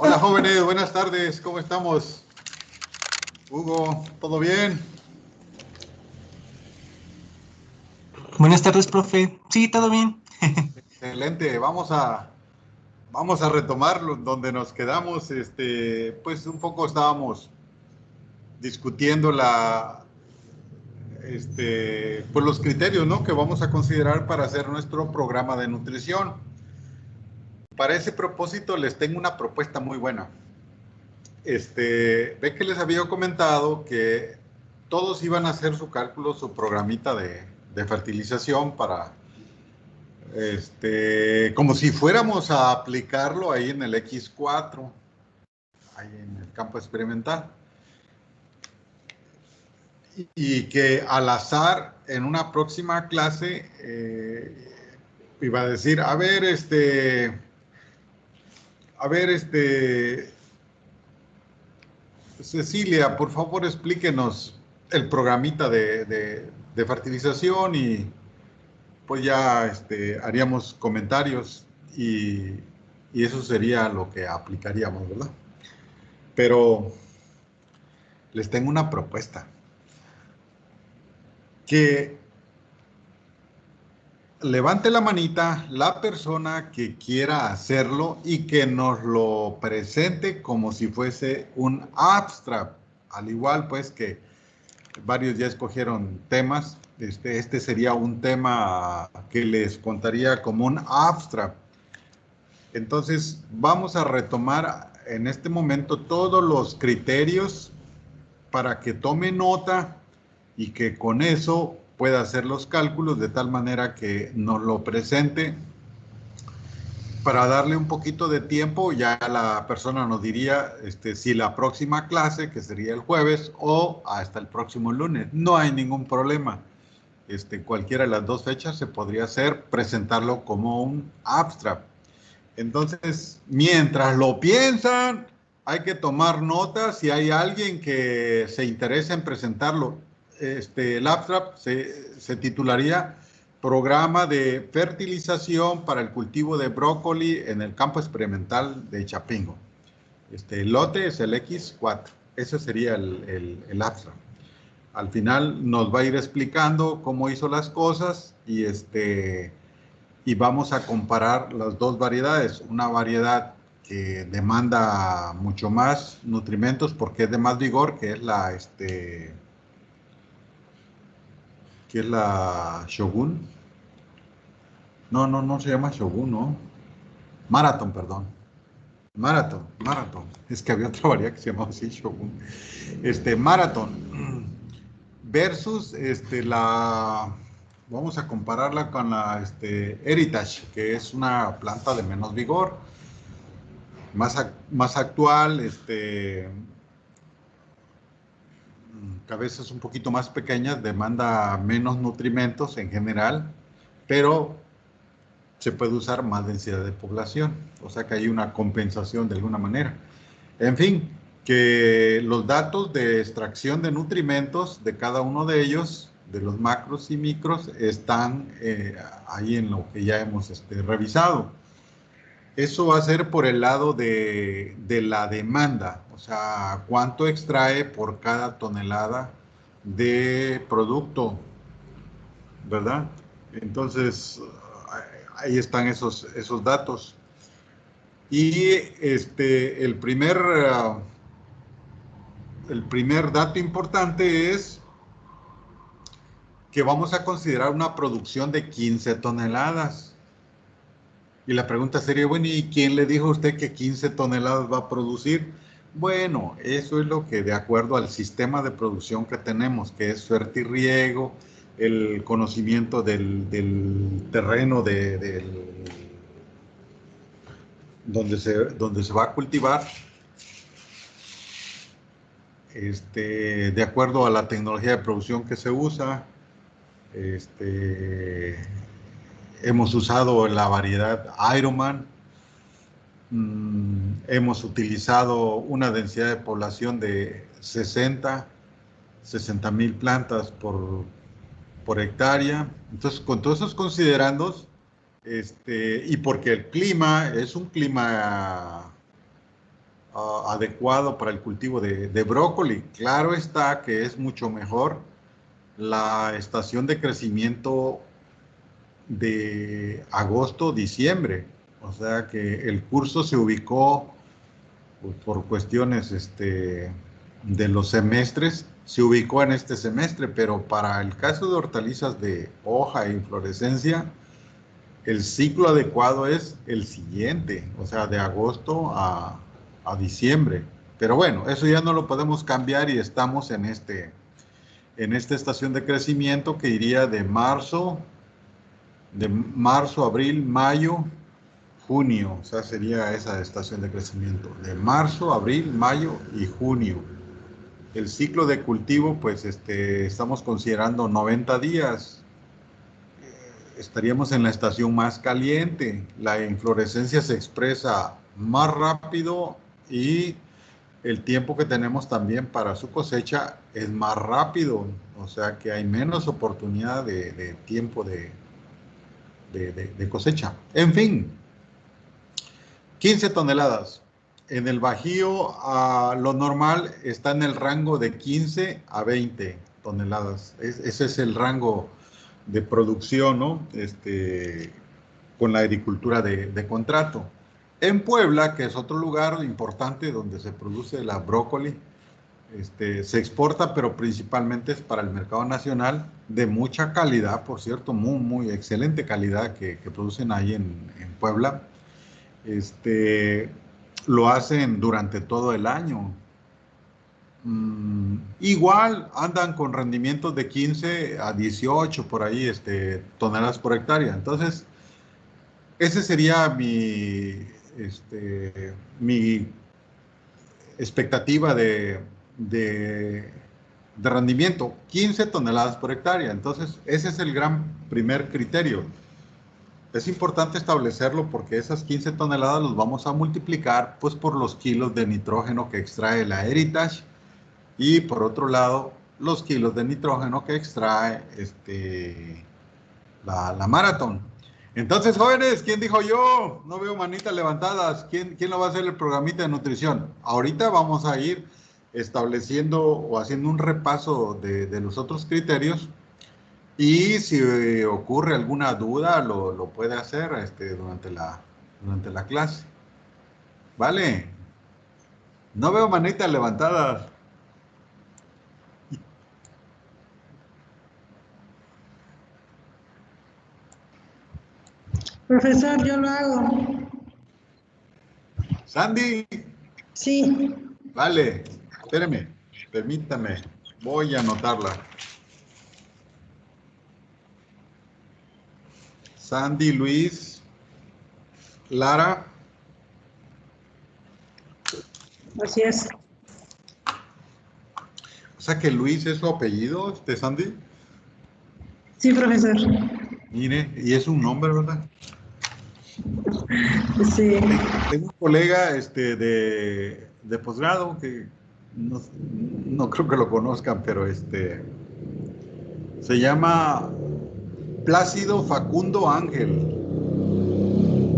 Hola jóvenes, buenas tardes, ¿cómo estamos? Hugo, ¿todo bien? Buenas tardes, profe. Sí, todo bien. Excelente, vamos a retomar donde nos quedamos. Pues un poco estábamos discutiendo pues los criterios, ¿no? Que vamos a considerar para hacer nuestro programa de nutrición. Para ese propósito les tengo una propuesta muy buena. Ve que les había comentado que todos iban a hacer su cálculo, su programita de fertilización para, como si fuéramos a aplicarlo ahí en el X4, ahí en el campo experimental. Y que al azar, en una próxima clase, iba a decir, a ver, Cecilia, por favor explíquenos el programita de fertilización y pues ya haríamos comentarios y eso sería lo que aplicaríamos, ¿verdad? Pero les tengo una propuesta. Que levante la manita la persona que quiera hacerlo y que nos lo presente como si fuese un abstract. Al igual, pues, que varios ya escogieron temas. Este sería un tema que les contaría como un abstract. Entonces, vamos a retomar en este momento todos los criterios para que tome nota y que con eso pueda hacer los cálculos de tal manera que nos lo presente para darle un poquito de tiempo. Ya la persona nos diría si la próxima clase, que sería el jueves, o hasta el próximo lunes. No hay ningún problema. Cualquiera de las dos fechas se podría hacer, presentarlo como un abstract. Entonces, mientras lo piensan, hay que tomar notas. Si hay alguien que se interesa en presentarlo, el abstract se titularía Programa de Fertilización para el cultivo de brócoli en el campo experimental de Chapingo. El lote es el X4. Ese sería el abstract. Al final nos va a ir explicando cómo hizo las cosas y vamos a comparar las dos variedades. Una variedad que demanda mucho más nutrimentos porque es de más vigor, que es la Shogun. No se llama Shogun, ¿no? Marathon, perdón. Marathon. Es que había otra variedad que se llamaba así, Shogun. Marathon versus vamos a compararla con la Heritage, que es una planta de menos vigor, más actual, cabezas un poquito más pequeñas, demanda menos nutrimentos en general, pero se puede usar más densidad de población, o sea que hay una compensación de alguna manera. En fin, que los datos de extracción de nutrimentos de cada uno de ellos, de los macros y micros, están ahí en lo que ya hemos revisado. Eso va a ser por el lado de la demanda, o sea, cuánto extrae por cada tonelada de producto, ¿verdad? Entonces, ahí están esos datos. Y el primer dato importante es que vamos a considerar una producción de 15 toneladas. Y la pregunta sería, bueno, ¿y quién le dijo a usted que 15 toneladas va a producir? Bueno, eso es lo que de acuerdo al sistema de producción que tenemos, que es suerte y riego, el conocimiento del terreno donde se va a cultivar, de acuerdo a la tecnología de producción que se usa, hemos usado la variedad Ironman. Hemos utilizado una densidad de población de 60,000 plantas por hectárea. Entonces, con todos esos considerandos, y porque el clima es un clima adecuado para el cultivo de brócoli. Claro está que es mucho mejor la estación de crecimiento de agosto-diciembre. O sea que el curso se ubicó por cuestiones de los semestres, se ubicó en este semestre, pero para el caso de hortalizas de hoja e inflorescencia, el ciclo adecuado es el siguiente, o sea, de agosto a diciembre. Pero bueno, eso ya no lo podemos cambiar y estamos en esta estación de crecimiento que iría de marzo, abril, mayo, junio. O sea, sería esa estación de crecimiento, de marzo, abril, mayo y junio. El ciclo de cultivo, pues estamos considerando 90 días. Estaríamos en la estación más caliente. La inflorescencia se expresa más rápido y el tiempo que tenemos también para su cosecha es más rápido. O sea que hay menos oportunidad de tiempo de cosecha. En fin, 15 toneladas. En el Bajío, lo normal está en el rango de 15 a 20 toneladas. Ese es el rango de producción, ¿no? Con la agricultura de contrato. En Puebla, que es otro lugar importante donde se produce la brócoli, se exporta, pero principalmente es para el mercado nacional, de mucha calidad, por cierto, muy, muy excelente calidad que producen ahí en Puebla. Lo hacen durante todo el año. Igual andan con rendimientos de 15 a 18 por ahí, toneladas por hectárea. Entonces, ese sería mi expectativa de rendimiento, 15 toneladas por hectárea. Entonces, ese es el gran primer criterio. Es importante establecerlo porque esas 15 toneladas los vamos a multiplicar pues por los kilos de nitrógeno que extrae la Heritage y por otro lado los kilos de nitrógeno que extrae la Marathon. Entonces, jóvenes, ¿quién dijo yo? No veo manitas levantadas. ¿Quién lo va a hacer el programita de nutrición? Ahorita vamos a ir estableciendo o haciendo un repaso de los otros criterios. Y si ocurre alguna duda, lo puede hacer durante la clase. ¿Vale? No veo manitas levantadas. Profesor, yo lo hago. Sandy, Sí. vale, espéreme, permítame, voy a anotarla. Sandy, Luis, Lara. Así es. O sea que Luis es su apellido, Sandy. Sí, profesor. Mire, y es un nombre, ¿verdad? Sí. Tengo un colega de posgrado que no creo que lo conozcan, pero se llama Plácido Facundo Ángel.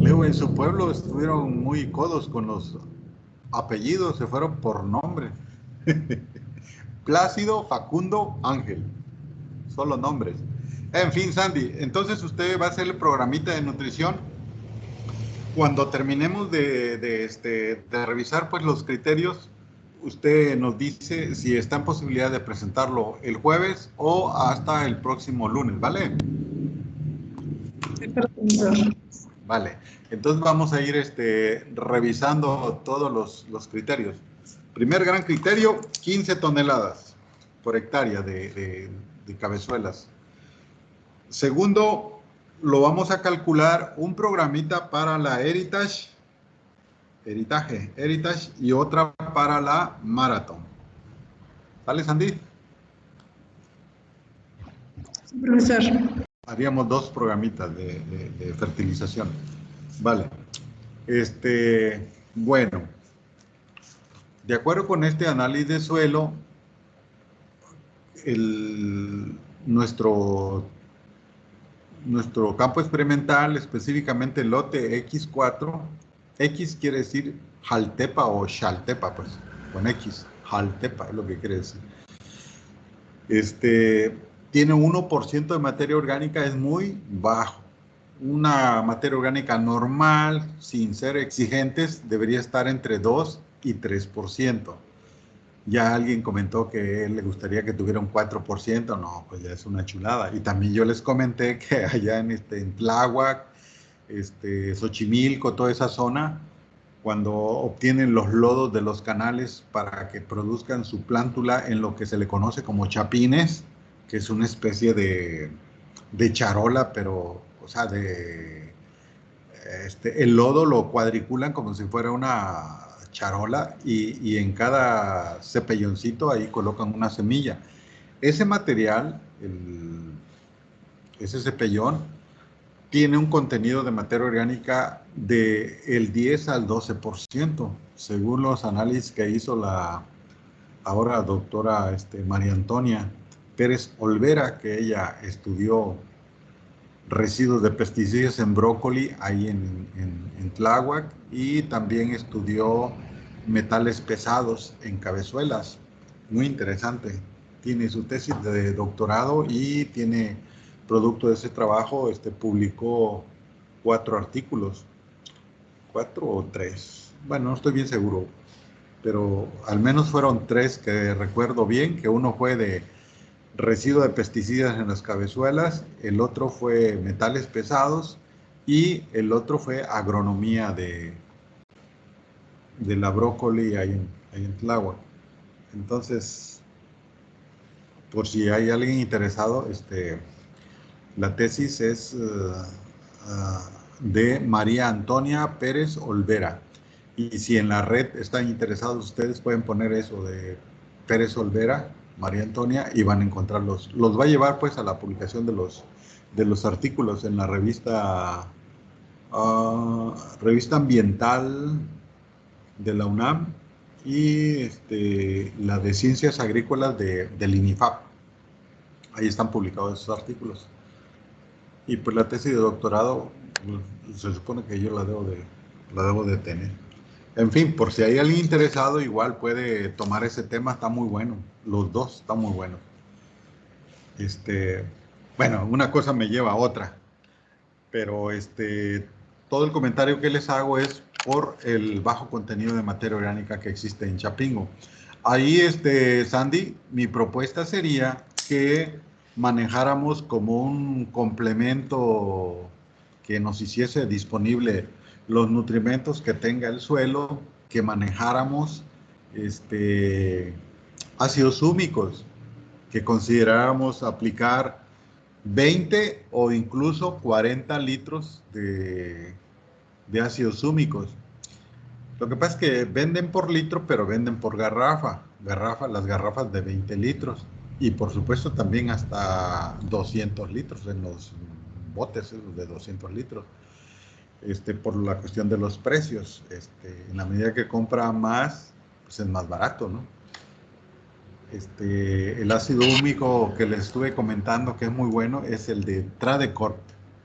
Luego en su pueblo estuvieron muy codos con los apellidos, se fueron por nombre. Plácido Facundo Ángel. Solo nombres. En fin, Sandy, entonces usted va a hacer el programita de nutrición. Cuando terminemos de revisar pues los criterios, usted nos dice si está en posibilidad de presentarlo el jueves o hasta el próximo lunes, ¿vale? Sí, profesor. Vale, entonces vamos a ir revisando todos los criterios. Primer gran criterio, 15 toneladas por hectárea de cabezuelas. Segundo, lo vamos a calcular un programita para la Heritage y otra para la Marathon. ¿Sale, Sandy? Sí, profesor. Haríamos dos programitas de fertilización. Vale. Bueno, de acuerdo con este análisis de suelo, nuestro campo experimental, específicamente el lote X4, X quiere decir Jaltepa o Xaltepa, pues, con X. Jaltepa es lo que quiere decir. Tiene 1% de materia orgánica, es muy bajo. Una materia orgánica normal, sin ser exigentes, debería estar entre 2 y 3%. Ya alguien comentó que él le gustaría que tuviera un 4%, no, pues ya es una chulada. Y también yo les comenté que allá en Tláhuac, Xochimilco, toda esa zona, cuando obtienen los lodos de los canales para que produzcan su plántula en lo que se le conoce como chapines, que es una especie de charola, pero, o sea, el lodo lo cuadriculan como si fuera una charola y en cada cepelloncito ahí colocan una semilla. Ese material, ese cepellón, tiene un contenido de materia orgánica del 10 al 12%, según los análisis que hizo la ahora doctora María Antonia Pérez Olvera, que ella estudió residuos de pesticidas en brócoli ahí en Tláhuac, y también estudió metales pesados en cabezuelas. Muy interesante. Tiene su tesis de doctorado y tiene, producto de ese trabajo, publicó 4 artículos, 4 o 3. Bueno, no estoy bien seguro, pero al menos fueron 3 que recuerdo bien, que uno fue de residuo de pesticidas en las cabezuelas, el otro fue metales pesados y el otro fue agronomía de la brócoli ahí en Tláhuac. Entonces, por si hay alguien interesado, la tesis es de María Antonia Pérez Olvera. Y si en la red están interesados ustedes, pueden poner eso de Pérez Olvera, María Antonia, y van a encontrarlos. Los va a llevar pues a la publicación de los artículos en la revista ambiental de la UNAM y la de Ciencias Agrícolas del INIFAP. Ahí están publicados esos artículos. Y pues la tesis de doctorado, pues, se supone que yo la debo de tener. En fin, por si hay alguien interesado, igual puede tomar ese tema, está muy bueno. Los dos están muy buenos. Bueno, una cosa me lleva a otra, pero todo el comentario que les hago es por el bajo contenido de materia orgánica que existe en Chapingo. Ahí, Sandy, mi propuesta sería que manejáramos como un complemento que nos hiciese disponible los nutrimentos que tenga el suelo, que manejáramos ácidos húmicos, que consideráramos aplicar 20 o incluso 40 litros de ácidos húmicos. Lo que pasa es que venden por litro, pero venden por garrafa. Las garrafas de 20 litros. Y por supuesto también hasta 200 litros en los botes de 200 litros. Por la cuestión de los precios. En la medida que compra más, pues es más barato, ¿no? El ácido húmico que les estuve comentando que es muy bueno es el de Tradecorp.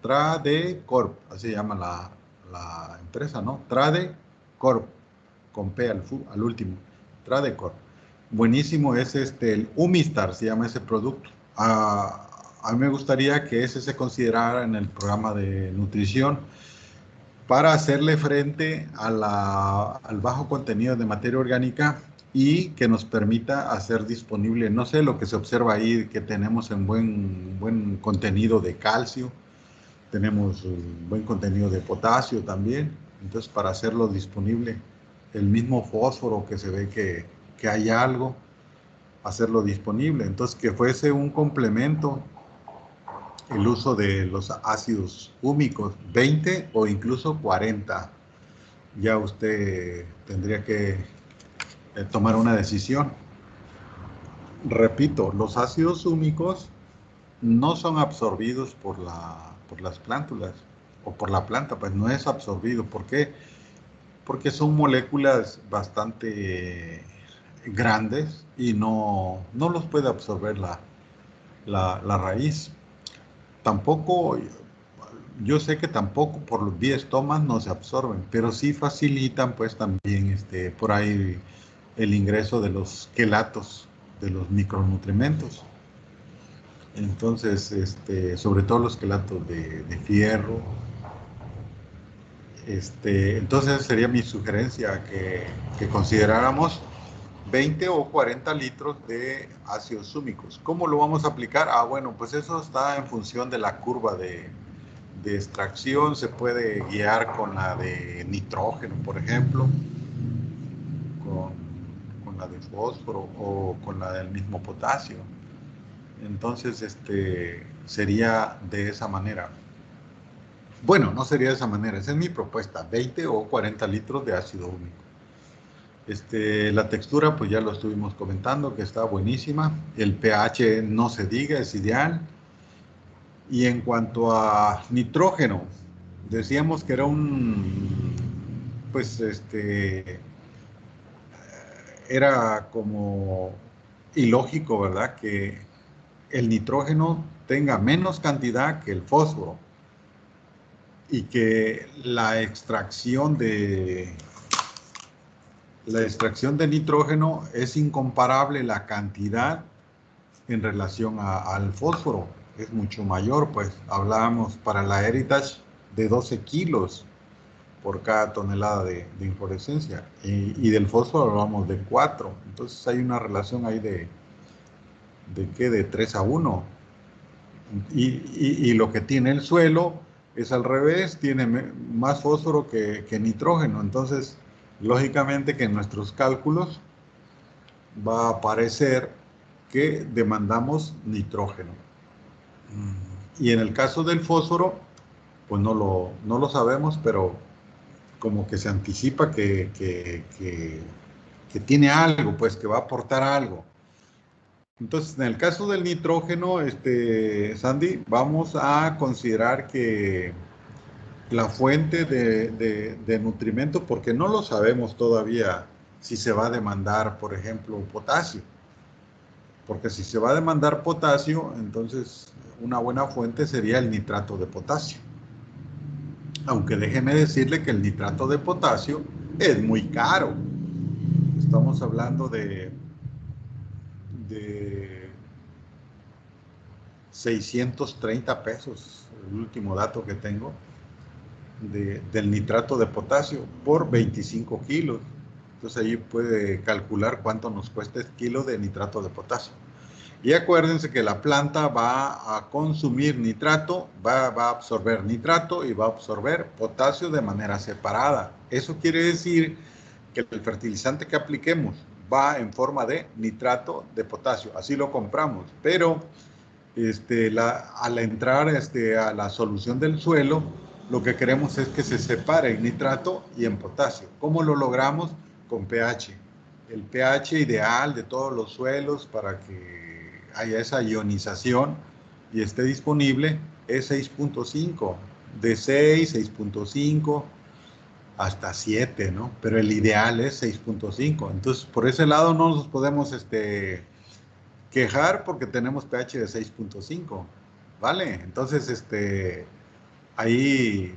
Tradecorp, así se llama la empresa, ¿no? Tradecorp, con P al último. Tradecorp. Buenísimo es el Humistar, se llama ese producto. A mí me gustaría que ese se considerara en el programa de nutrición para hacerle frente al bajo contenido de materia orgánica y que nos permita hacer disponible, no sé, lo que se observa ahí, que tenemos en buen contenido de calcio, tenemos un buen contenido de potasio también, entonces para hacerlo disponible, el mismo fósforo que se ve que hay algo, hacerlo disponible, entonces que fuese un complemento el uso de los ácidos húmicos, 20 o incluso 40. Ya usted tendría que tomar una decisión. Repito, los ácidos húmicos no son absorbidos por las plántulas o por la planta, pues no es absorbido. ¿Por qué? Porque son moléculas bastante grandes y no los puede absorber la raíz. Tampoco yo sé que tampoco por los 10 tomas no se absorben, pero sí facilitan pues también por ahí el ingreso de los quelatos, de los micronutrimentos. Entonces, sobre todo los quelatos de fierro. Entonces sería mi sugerencia que consideráramos 20 o 40 litros de ácidos súmicos. ¿Cómo lo vamos a aplicar? Ah, bueno, pues eso está en función de la curva de extracción. Se puede guiar con la de nitrógeno, por ejemplo, con la de fósforo o con la del mismo potasio. Entonces, sería de esa manera. Bueno, no sería de esa manera, esa es mi propuesta, 20 o 40 litros de ácido húmico. La textura, pues ya lo estuvimos comentando, que está buenísima. El pH no se diga, es ideal. Y en cuanto a nitrógeno, decíamos que era pues era como ilógico, ¿verdad? Que el nitrógeno tenga menos cantidad que el fósforo y que la extracción de nitrógeno es incomparable la cantidad en relación al fósforo. Es mucho mayor, pues hablábamos para la Heritage de 12 kilos por cada tonelada de inflorescencia y del fósforo hablamos de 4. Entonces hay una relación ahí de 3 a 1. Y lo que tiene el suelo es al revés, tiene más fósforo que nitrógeno. Entonces, lógicamente que en nuestros cálculos va a aparecer que demandamos nitrógeno. Y en el caso del fósforo, pues no lo sabemos, pero como que se anticipa que tiene algo, pues que va a aportar algo. Entonces, en el caso del nitrógeno, Sandy, vamos a considerar que la fuente de nutrimento, porque no lo sabemos todavía si se va a demandar, por ejemplo, potasio. Porque si se va a demandar potasio, entonces una buena fuente sería el nitrato de potasio. Aunque déjeme decirle que el nitrato de potasio es muy caro. Estamos hablando de 630 pesos, el último dato que tengo, del nitrato de potasio por 25 kilos. Entonces ahí puede calcular cuánto nos cuesta el kilo de nitrato de potasio. Y acuérdense que la planta va a consumir nitrato, va a absorber nitrato y va a absorber potasio de manera separada. Eso quiere decir que el fertilizante que apliquemos va en forma de nitrato de potasio. Así lo compramos, pero al entrar a la solución del suelo, lo que queremos es que se separe en nitrato y en potasio. ¿Cómo lo logramos? Con pH. El pH ideal de todos los suelos para que haya esa ionización y esté disponible es 6.5. De 6, 6.5 hasta 7, ¿no? Pero el ideal es 6.5. Entonces, por ese lado no nos podemos quejar porque tenemos pH de 6.5, ¿vale? Entonces, ahí,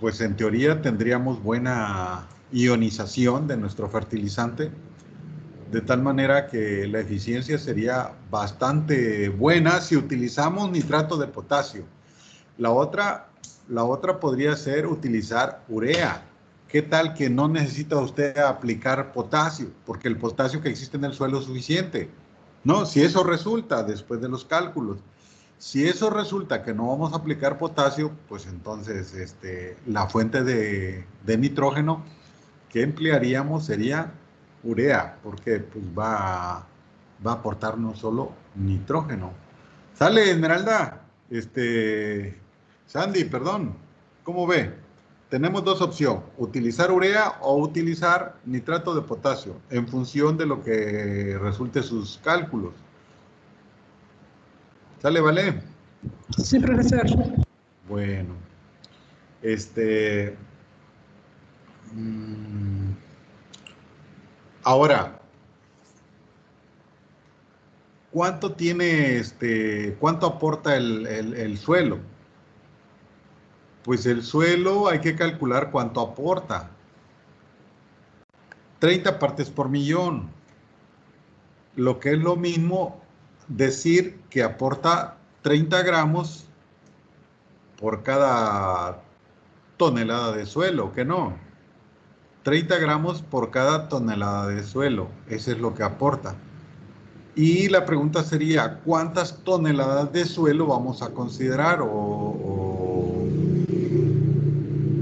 pues en teoría tendríamos buena ionización de nuestro fertilizante, de tal manera que la eficiencia sería bastante buena si utilizamos nitrato de potasio. La otra podría ser utilizar urea. ¿Qué tal que no necesita usted aplicar potasio? Porque el potasio que existe en el suelo es suficiente. No, si eso resulta después de los cálculos, si eso resulta que no vamos a aplicar potasio, pues entonces la fuente de nitrógeno que emplearíamos sería urea, porque pues va a aportar no solo nitrógeno. Sale, Esmeralda, Sandy, perdón, ¿cómo ve? Tenemos dos opciones, utilizar urea o utilizar nitrato de potasio, en función de lo que resulte sus cálculos. ¿Sale, vale? Sí, profesor. Bueno, ahora, ¿cuánto aporta el suelo? Pues el suelo hay que calcular cuánto aporta. 30 partes por millón. Lo que es lo mismo decir que aporta 30 gramos por cada tonelada de suelo, que no. 30 gramos por cada tonelada de suelo. Eso es lo que aporta. Y la pregunta sería, ¿cuántas toneladas de suelo vamos a considerar?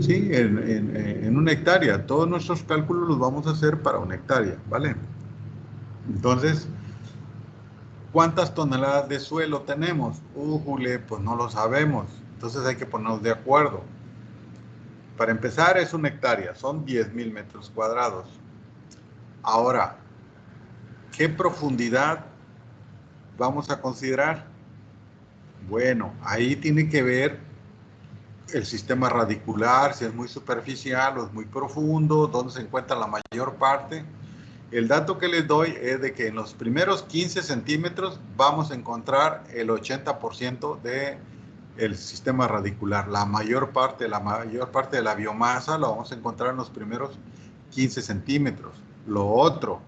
Sí, en una hectárea. Todos nuestros cálculos los vamos a hacer para una hectárea, ¿vale? Entonces, ¿cuántas toneladas de suelo tenemos? Jule, pues no lo sabemos. Entonces hay que ponernos de acuerdo. Para empezar, es una hectárea, son 10,000 metros cuadrados. Ahora, ¿qué profundidad vamos a considerar? Bueno, ahí tiene que ver el sistema radicular, si es muy superficial o es muy profundo, dónde se encuentra la mayor parte. El dato que les doy es de que en los primeros 15 centímetros vamos a encontrar el 80% del sistema radicular. La mayor parte de la biomasa la vamos a encontrar en los primeros 15 centímetros. Lo otro,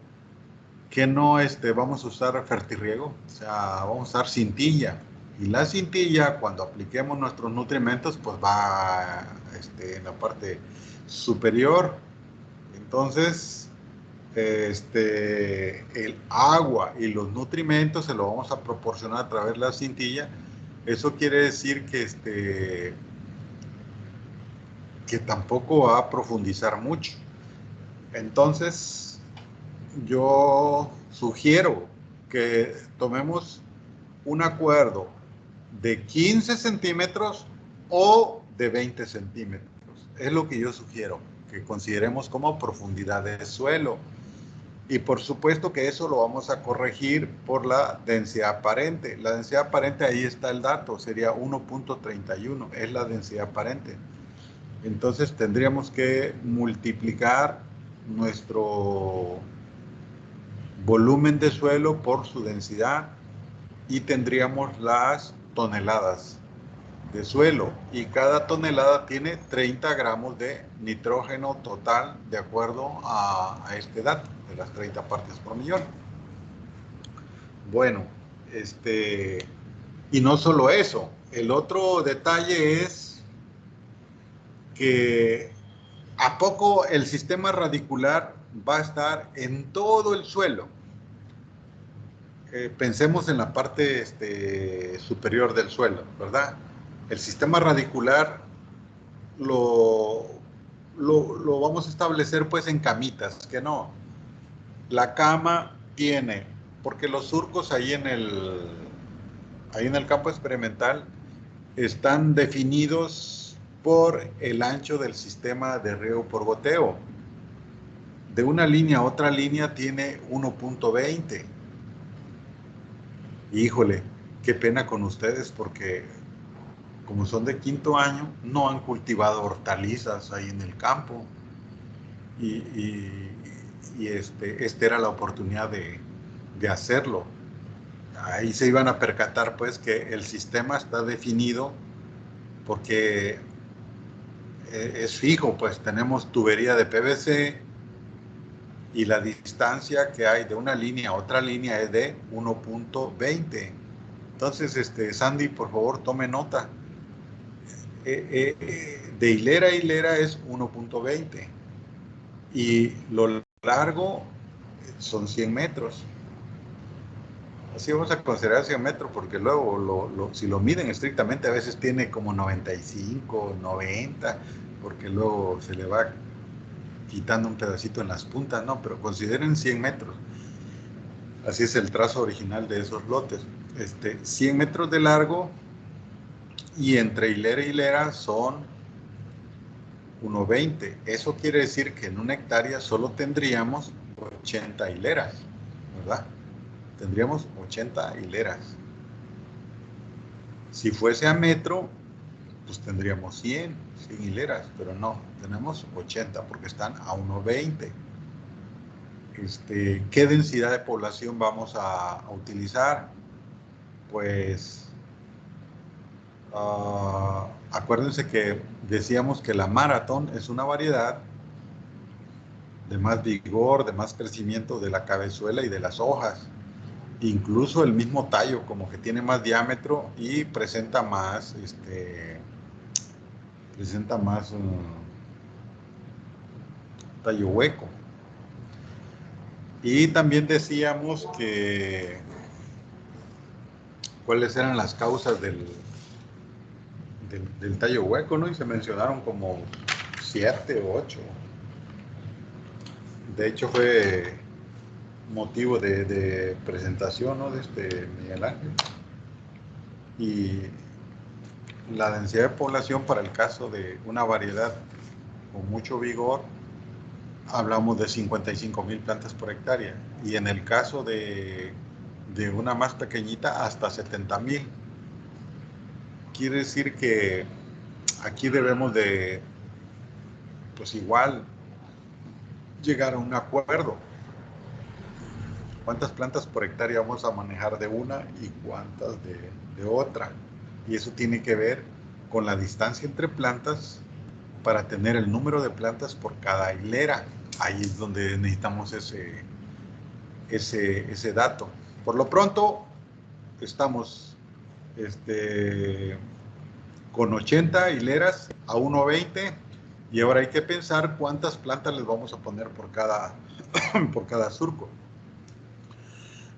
que no vamos a usar fertirriego, o sea, vamos a usar cintilla. Y la cintilla, cuando apliquemos nuestros nutrimentos, pues va en la parte superior. Entonces, el agua y los nutrimentos se lo vamos a proporcionar a través de la cintilla. Eso quiere decir que tampoco va a profundizar mucho. Entonces, yo sugiero que tomemos un acuerdo de 15 centímetros o de 20 centímetros. Es lo que yo sugiero, que consideremos como profundidad de suelo. Y por supuesto que eso lo vamos a corregir por la densidad aparente. La densidad aparente, ahí está el dato, sería 1.31, es la densidad aparente. Entonces tendríamos que multiplicar nuestro volumen de suelo por su densidad y tendríamos las toneladas de suelo, y cada tonelada tiene 30 gramos de nitrógeno total de acuerdo a este dato de las 30 partes por millón. Bueno, y no solo eso, el otro detalle es que ¿a poco el sistema radicular va a estar en todo el suelo? Pensemos en la parte superior del suelo, ¿verdad? El sistema radicular lo vamos a establecer pues en camitas, que no. La cama tiene, porque los surcos ahí en el campo experimental están definidos por el ancho del sistema de riego por goteo. De una línea a otra línea tiene 1.20. Híjole, qué pena con ustedes porque como son de quinto año, no han cultivado hortalizas ahí en el campo. Y esta era la oportunidad de hacerlo. Ahí se iban a percatar pues que el sistema está definido porque es fijo, pues tenemos tubería de PVC y la distancia que hay de una línea a otra línea es de 1.20. Entonces, Sandy, por favor, tome nota. De hilera a hilera es 1.20 y lo largo son 100 metros. Así vamos a considerar 100 metros porque luego si lo miden estrictamente a veces tiene como 95, 90, porque luego se le va quitando un pedacito en las puntas, no, pero consideren 100 metros. Así es el trazo original de esos lotes. 100 metros de largo y entre hilera y hilera son 1.20. Eso quiere decir que en una hectárea solo tendríamos 80 hileras, ¿verdad? Tendríamos 80 hileras. Si fuese a metro, pues tendríamos 100 hileras, pero no, tenemos 80 porque están a 1.20. ¿Qué densidad de población vamos a utilizar? Pues acuérdense que decíamos que la maratón es una variedad de más vigor, de más crecimiento de la cabezuela y de las hojas. Incluso el mismo tallo, como que tiene más diámetro y presenta más, tallo hueco. Y también decíamos que cuáles eran las causas del tallo hueco, ¿no? Y se mencionaron como 7 o 8. De hecho, fue motivo de presentación, ¿no? De Miguel Ángel. Y la densidad de población para el caso de una variedad con mucho vigor, hablamos de 55,000 plantas por hectárea. Y en el caso de una más pequeñita, hasta 70,000. Quiere decir que aquí debemos de, pues igual, llegar a un acuerdo. ¿Cuántas plantas por hectárea vamos a manejar de una y cuántas de otra? Y eso tiene que ver con la distancia entre plantas para tener el número de plantas por cada hilera. Ahí es donde necesitamos ese dato. Por lo pronto, estamos con 80 hileras a 1,20 y ahora hay que pensar cuántas plantas les vamos a poner por cada surco.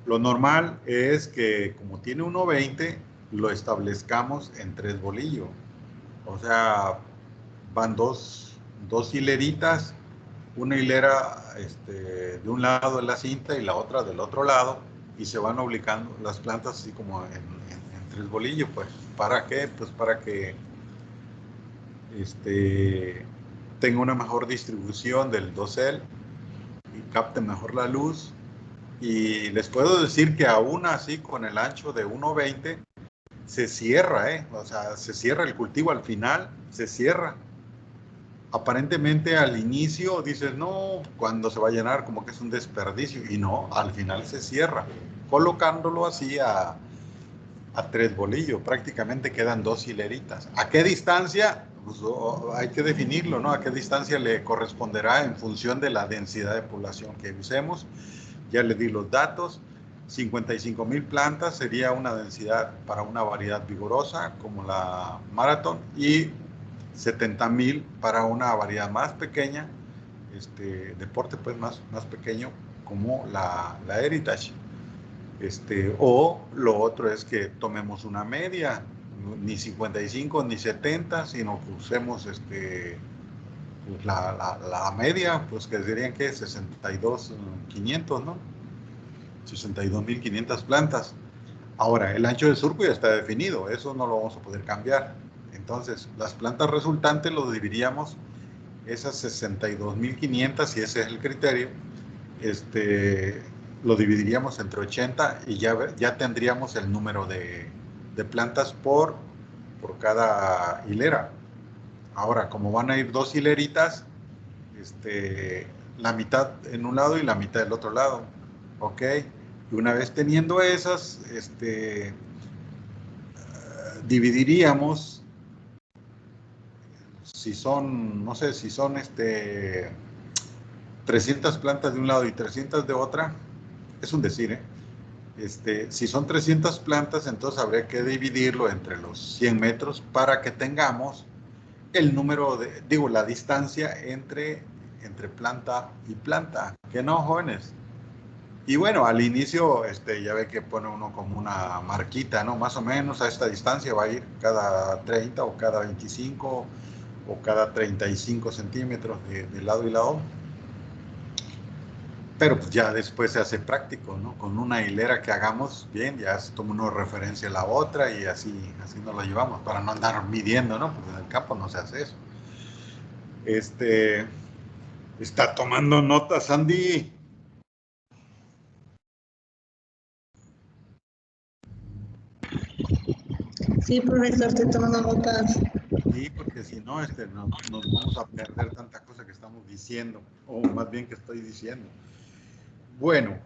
Lo normal es que como tiene 1,20 lo establezcamos en 3 bolillos. O sea, van dos hileritas, una hilera de un lado de la cinta y la otra del otro lado, y se van ubicando las plantas así como en 3 bolillos, pues. ¿Para qué? Pues para que tenga una mejor distribución del dosel y capte mejor la luz. Y les puedo decir que aún así con el ancho de 1,20 se cierra, o sea, se cierra el cultivo al final, se cierra. Aparentemente al inicio dices, no, cuando se va a llenar como que es un desperdicio, y no, al final se cierra, colocándolo así a 3 bolillos, prácticamente quedan 2 hileritas. ¿A qué distancia? Pues, hay que definirlo, ¿no? ¿A qué distancia le corresponderá en función de la densidad de población que usemos? Ya le di los datos. 55,000 plantas sería una densidad para una variedad vigorosa como la Marathon, y 70,000 para una variedad más pequeña, de porte pues más pequeño, como la Heritage. O lo otro es que tomemos una media, ni 55 ni 70, sino que usemos pues la media, pues que serían que 62,500, ¿no? 62,500 plantas. Ahora, el ancho del surco ya está definido, eso no lo vamos a poder cambiar. Entonces, las plantas resultantes lo dividiríamos, esas 62,500, si ese es el criterio, lo dividiríamos entre 80 y ya tendríamos el número de plantas por cada hilera. Ahora, como van a ir 2 hileritas, la mitad en un lado y la mitad del otro lado, ¿ok? Y una vez teniendo esas, dividiríamos, si son, no sé, si son 300 plantas de un lado y 300 de otra, es un decir, si son 300 plantas, entonces habría que dividirlo entre los 100 metros para que tengamos el número la distancia entre planta y planta, que no, jóvenes. Y bueno, al inicio, ya ve que pone uno como una marquita, ¿no? Más o menos a esta distancia va a ir cada 30 o cada 25 o cada 35 centímetros de lado y lado. Pero pues ya después se hace práctico, ¿no? Con una hilera que hagamos bien, ya se toma una referencia a la otra y así nos lo llevamos, para no andar midiendo, ¿no? Porque en el campo no se hace eso. Está tomando notas, Andy. Sí, profesor, estoy tomando notas. Sí, porque si no, nos vamos a perder tanta cosa que estamos diciendo, o más bien que estoy diciendo. Bueno,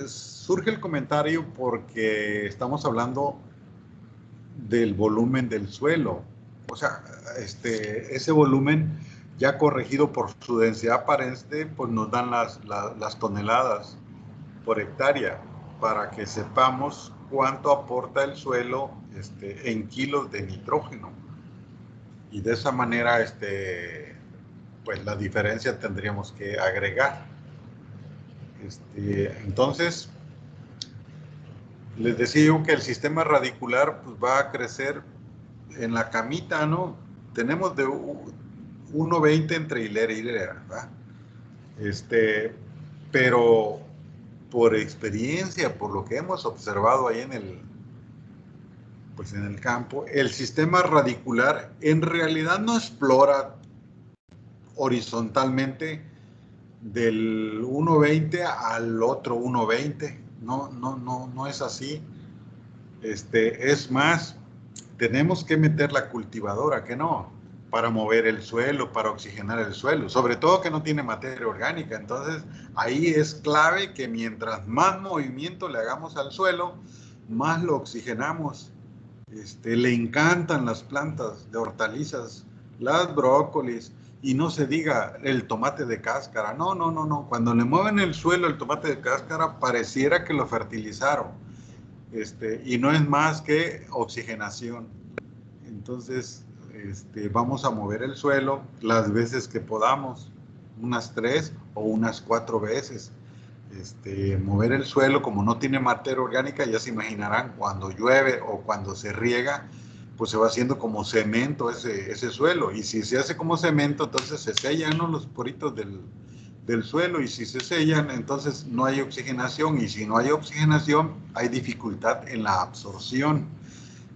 surge el comentario porque estamos hablando del volumen del suelo. O sea, ese volumen ya corregido por su densidad aparente, pues nos dan las toneladas por hectárea para que sepamos cuánto aporta el suelo en kilos de nitrógeno. Y de esa manera, pues la diferencia tendríamos que agregar. Entonces, les decía yo que el sistema radicular pues, va a crecer en la camita, ¿no? Tenemos de 1,20 entre hilera y hilera, ¿verdad? Pero por experiencia, por lo que hemos observado ahí en el campo, el sistema radicular en realidad no explora horizontalmente del 1,20 al otro 1,20. No es así. Es más, tenemos que meter la cultivadora, que no, para mover el suelo, para oxigenar el suelo, sobre todo que no tiene materia orgánica. Entonces, ahí es clave que mientras más movimiento le hagamos al suelo, más lo oxigenamos. Le encantan las plantas de hortalizas, las brócolis, y no se diga el tomate de cáscara. No. Cuando le mueven el suelo el tomate de cáscara, pareciera que lo fertilizaron. Y no es más que oxigenación. Entonces, vamos a mover el suelo las veces que podamos, unas 3 o unas 4 veces. Mover el suelo, como no tiene materia orgánica, ya se imaginarán, cuando llueve o cuando se riega, pues se va haciendo como cemento ese suelo. Y si se hace como cemento, entonces se sellan, ¿no?, los poritos del suelo, y si se sellan, entonces no hay oxigenación, y si no hay oxigenación, hay dificultad en la absorción.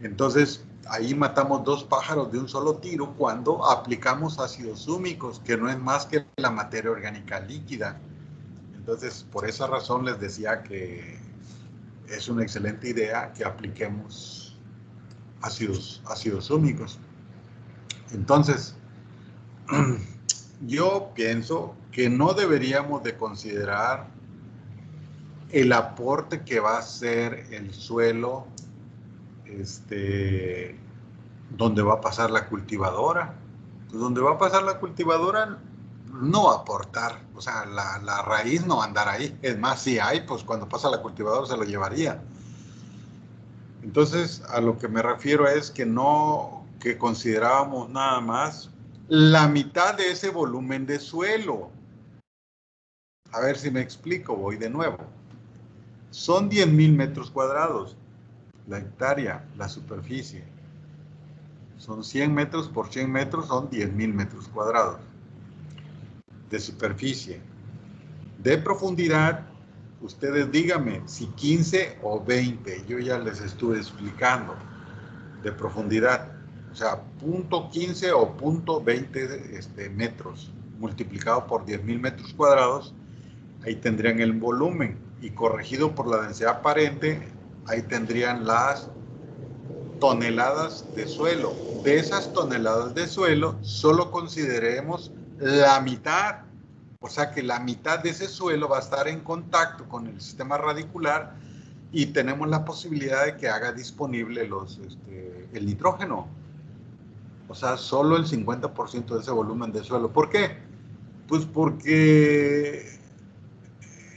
Entonces, ahí matamos 2 pájaros de un solo tiro cuando aplicamos ácidos húmicos, que no es más que la materia orgánica líquida. Entonces, por esa razón les decía que es una excelente idea que apliquemos ácidos húmicos. Entonces, yo pienso que no deberíamos de considerar el aporte que va a hacer el suelo, donde va a pasar la cultivadora. Pues donde va a pasar la cultivadora no va a aportar, o sea, la raíz no va a andar ahí. Es más, si hay, pues cuando pasa la cultivadora se lo llevaría. Entonces, a lo que me refiero es que considerábamos nada más la mitad de ese volumen de suelo. A ver si me explico, voy de nuevo. Son 10,000 metros cuadrados, la hectárea, la superficie. Son 100 metros por 100 metros, son 10,000 metros cuadrados de superficie. De profundidad, ustedes díganme si 15 o 20, yo ya les estuve explicando, de profundidad. O sea, 0.15 o 0.20 metros, multiplicado por 10,000 metros cuadrados, ahí tendrían el volumen, y corregido por la densidad aparente, ahí tendrían las toneladas de suelo. De esas toneladas de suelo, solo consideremos la mitad. O sea que la mitad de ese suelo va a estar en contacto con el sistema radicular, y tenemos la posibilidad de que haga disponible el nitrógeno. O sea, solo el 50% de ese volumen de suelo. ¿Por qué? Pues porque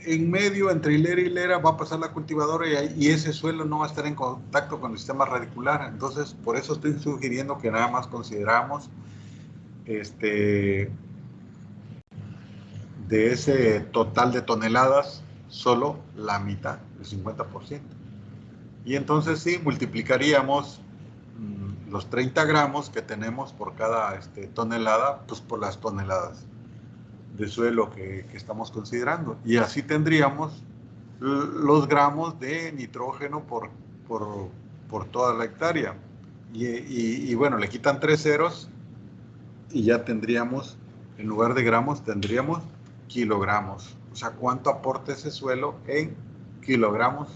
en medio, entre hilera y hilera, va a pasar la cultivadora, y ese suelo no va a estar en contacto con el sistema radicular. Entonces, por eso estoy sugiriendo que nada más consideramos de ese total de toneladas, solo la mitad, el 50%. Y entonces sí, multiplicaríamos los 30 gramos que tenemos por cada tonelada, pues por las toneladas de suelo que estamos considerando. Y así tendríamos los gramos de nitrógeno por toda la hectárea. Y bueno, le quitan 3 ceros y ya tendríamos, en lugar de gramos, tendríamos kilogramos. O sea, ¿cuánto aporta ese suelo en kilogramos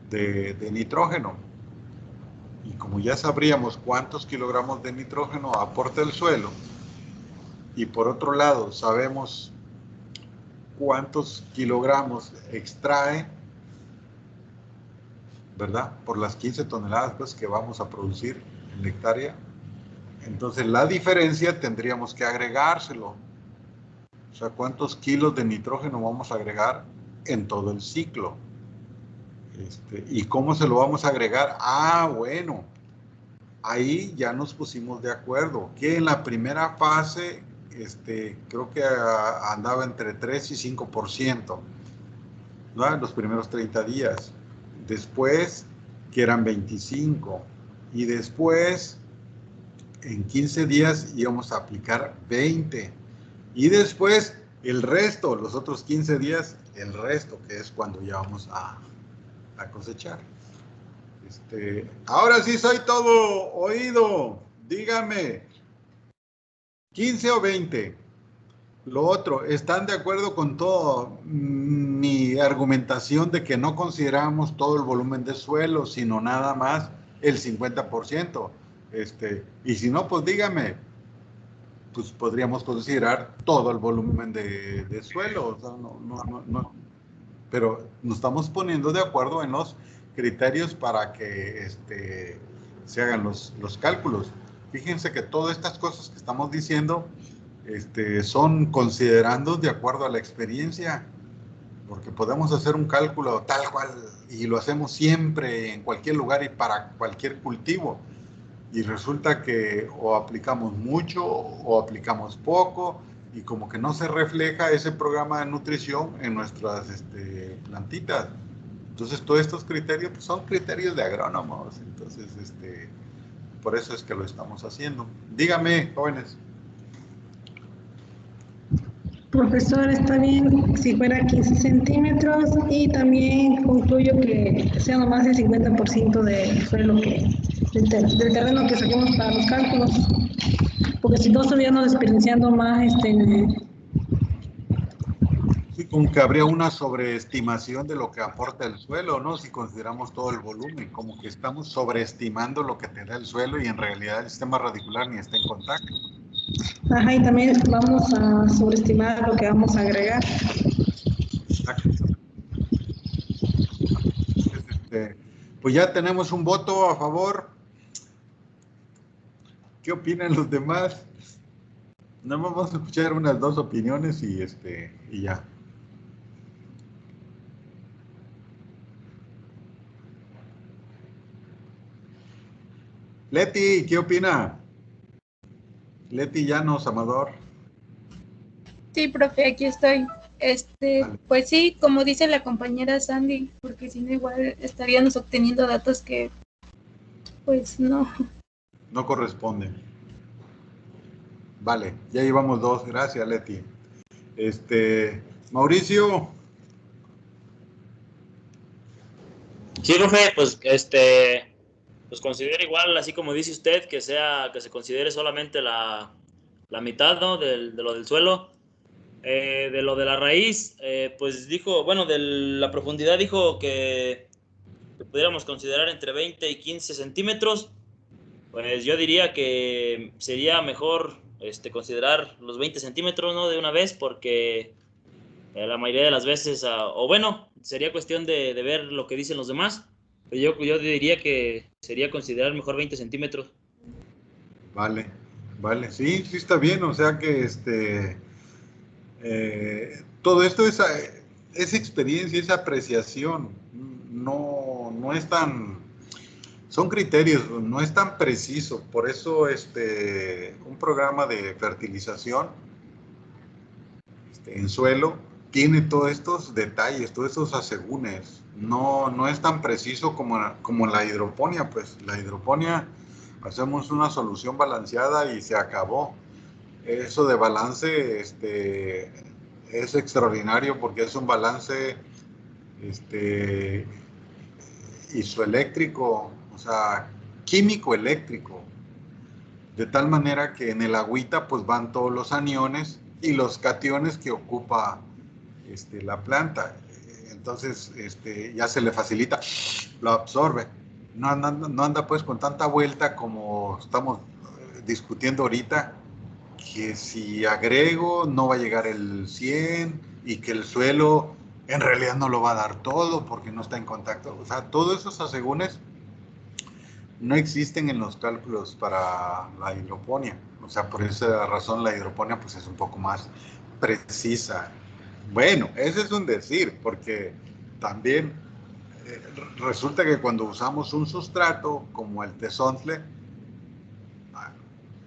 de nitrógeno? Y como ya sabríamos cuántos kilogramos de nitrógeno aporta el suelo, y por otro lado sabemos cuántos kilogramos extrae ¿verdad? Por las 15 toneladas pues, que vamos a producir en la hectárea. Entonces la diferencia tendríamos que agregárselo. O sea, ¿cuántos kilos de nitrógeno vamos a agregar en todo el ciclo? ¿Y cómo se lo vamos a agregar? Ah, bueno, ahí ya nos pusimos de acuerdo, que en la primera fase, creo que andaba entre 3 y 5%, ¿no? En los primeros 30 días. Después, que eran 25. Y después, en 15 días, íbamos a aplicar 20. Y después, el resto, los otros 15 días, el resto, que es cuando ya vamos a cosechar. Ahora sí soy todo oído. Dígame, 15 o 20. Lo otro, ¿están de acuerdo con todo mi argumentación de que no consideramos todo el volumen de suelo, sino nada más el 50%? Y si no, pues dígame, pues podríamos considerar todo el volumen de suelo. O sea, no. Pero nos estamos poniendo de acuerdo en los criterios para que se hagan los cálculos. Fíjense que todas estas cosas que estamos diciendo son considerando de acuerdo a la experiencia, porque podemos hacer un cálculo tal cual y lo hacemos siempre en cualquier lugar y para cualquier cultivo. Y resulta que o aplicamos mucho o aplicamos poco y como que no se refleja ese programa de nutrición en nuestras plantitas. Entonces, todos estos criterios pues, son criterios de agrónomos. Entonces, por eso es que lo estamos haciendo. Dígame, jóvenes. Profesor, está bien si fuera 15 centímetros y también concluyo que sea nomás el 50% del suelo del terreno que saquemos para los cálculos, porque si no estuviéramos desperdiciando más Sí, como que habría una sobreestimación de lo que aporta el suelo, ¿no? Si consideramos todo el volumen, como que estamos sobreestimando lo que te da el suelo y en realidad el sistema radicular ni está en contacto. Ajá, y también vamos a sobreestimar lo que vamos a agregar. Exacto. Pues ya tenemos un voto a favor. ¿Qué opinan los demás? Nada más vamos a escuchar unas dos opiniones y ya. Leti, ¿qué opina? Leti Llanos, Amador. Sí, profe, aquí estoy. Vale. Pues sí, como dice la compañera Sandy, porque si no igual estaríamos obteniendo datos que, pues no. No corresponden. Vale, ya llevamos dos. Gracias, Leti. Mauricio. Sí, profe, pues pues considero igual, así como dice usted, que se considere solamente la mitad, ¿no? De lo del suelo. De lo de la raíz, pues dijo, bueno, de la profundidad dijo que pudiéramos considerar entre 20 y 15 centímetros. Pues yo diría que sería mejor considerar los 20 centímetros, ¿no? De una vez, porque la mayoría de las veces, o bueno, sería cuestión de ver lo que dicen los demás. Pero yo diría que sería considerar mejor 20 centímetros. Vale, vale. Sí, sí está bien. O sea que todo esto es experiencia, es apreciación. No es tan... Son criterios, no es tan preciso. Por eso un programa de fertilización en suelo tiene todos estos detalles, todos estos asegúnes. No es tan preciso como la hidroponía. Pues la hidroponía hacemos una solución balanceada y se acabó. Eso de balance es extraordinario porque es un balance isoeléctrico, o sea, químico eléctrico, de tal manera que en el agüita pues van todos los aniones y los cationes que ocupa la planta. Entonces ya se le facilita, lo absorbe. No anda pues con tanta vuelta como estamos discutiendo ahorita, que si agrego no va a llegar el 100 y que el suelo en realidad no lo va a dar todo porque no está en contacto. O sea, todos esos asegúnes no existen en los cálculos para la hidroponía. O sea, por esa razón la hidroponía pues es un poco más precisa. Bueno, ese es un decir, porque también resulta que cuando usamos un sustrato como el tezontle,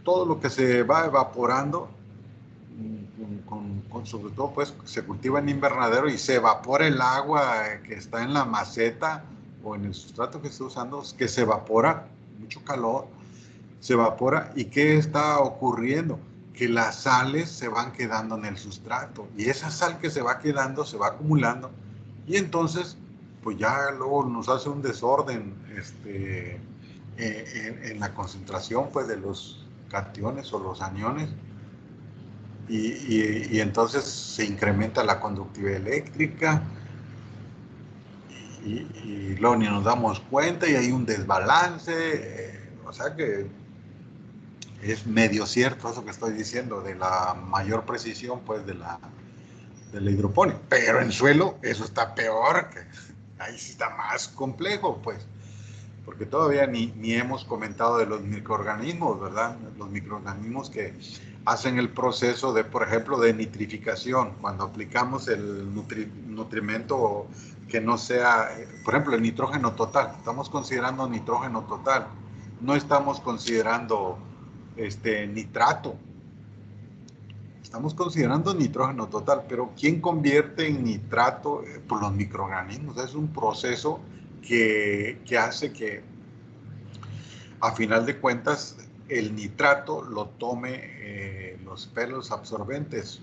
todo lo que se va evaporando, sobre todo pues se cultiva en invernadero y se evapora el agua que está en la maceta o en el sustrato que esté usando, que se evapora, mucho calor, se evapora. ¿Y qué está ocurriendo? Que las sales se van quedando en el sustrato y esa sal que se va quedando se va acumulando y entonces pues ya luego nos hace un desorden en la concentración pues de los cationes o los aniones y entonces se incrementa la conductividad eléctrica y luego ni nos damos cuenta y hay un desbalance, o sea que es medio cierto eso que estoy diciendo de la mayor precisión pues de la hidroponía, pero en suelo eso está peor, que ahí sí está más complejo pues, porque todavía ni hemos comentado de los microorganismos, ¿verdad? Los microorganismos que hacen el proceso de, por ejemplo, de nitrificación, cuando aplicamos el nutrimento que no sea, por ejemplo, el nitrógeno total, estamos considerando nitrógeno total, no estamos considerando nitrato, estamos considerando nitrógeno total, pero ¿quién convierte en nitrato? Por los microorganismos, es un proceso que hace que a final de cuentas el nitrato lo tome los pelos absorbentes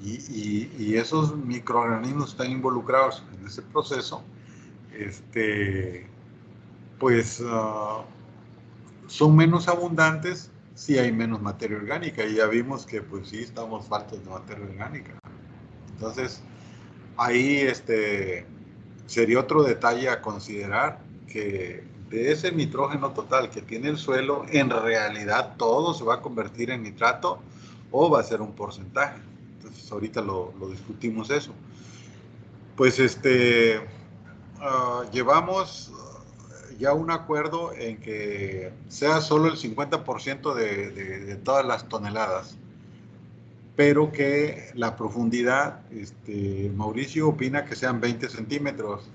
y esos microorganismos están involucrados en ese proceso, pues son menos abundantes si hay menos materia orgánica y ya vimos que pues sí estamos faltos de materia orgánica. Entonces ahí sería otro detalle a considerar, que de ese nitrógeno total que tiene el suelo, en realidad todo se va a convertir en nitrato o va a ser un porcentaje. Entonces ahorita lo discutimos eso. Pues llevamos ya un acuerdo en que sea solo el 50% de todas las toneladas, pero que la profundidad, Mauricio opina que sean 20 centímetros.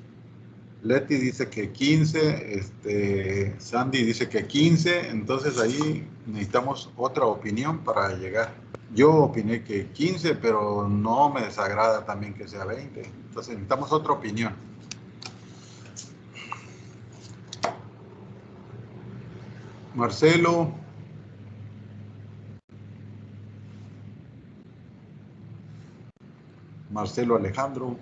Leti dice que 15, Sandy dice que 15, entonces ahí necesitamos otra opinión para llegar. Yo opiné que 15, pero no me desagrada también que sea 20, entonces necesitamos otra opinión. Marcelo. Marcelo Alejandro.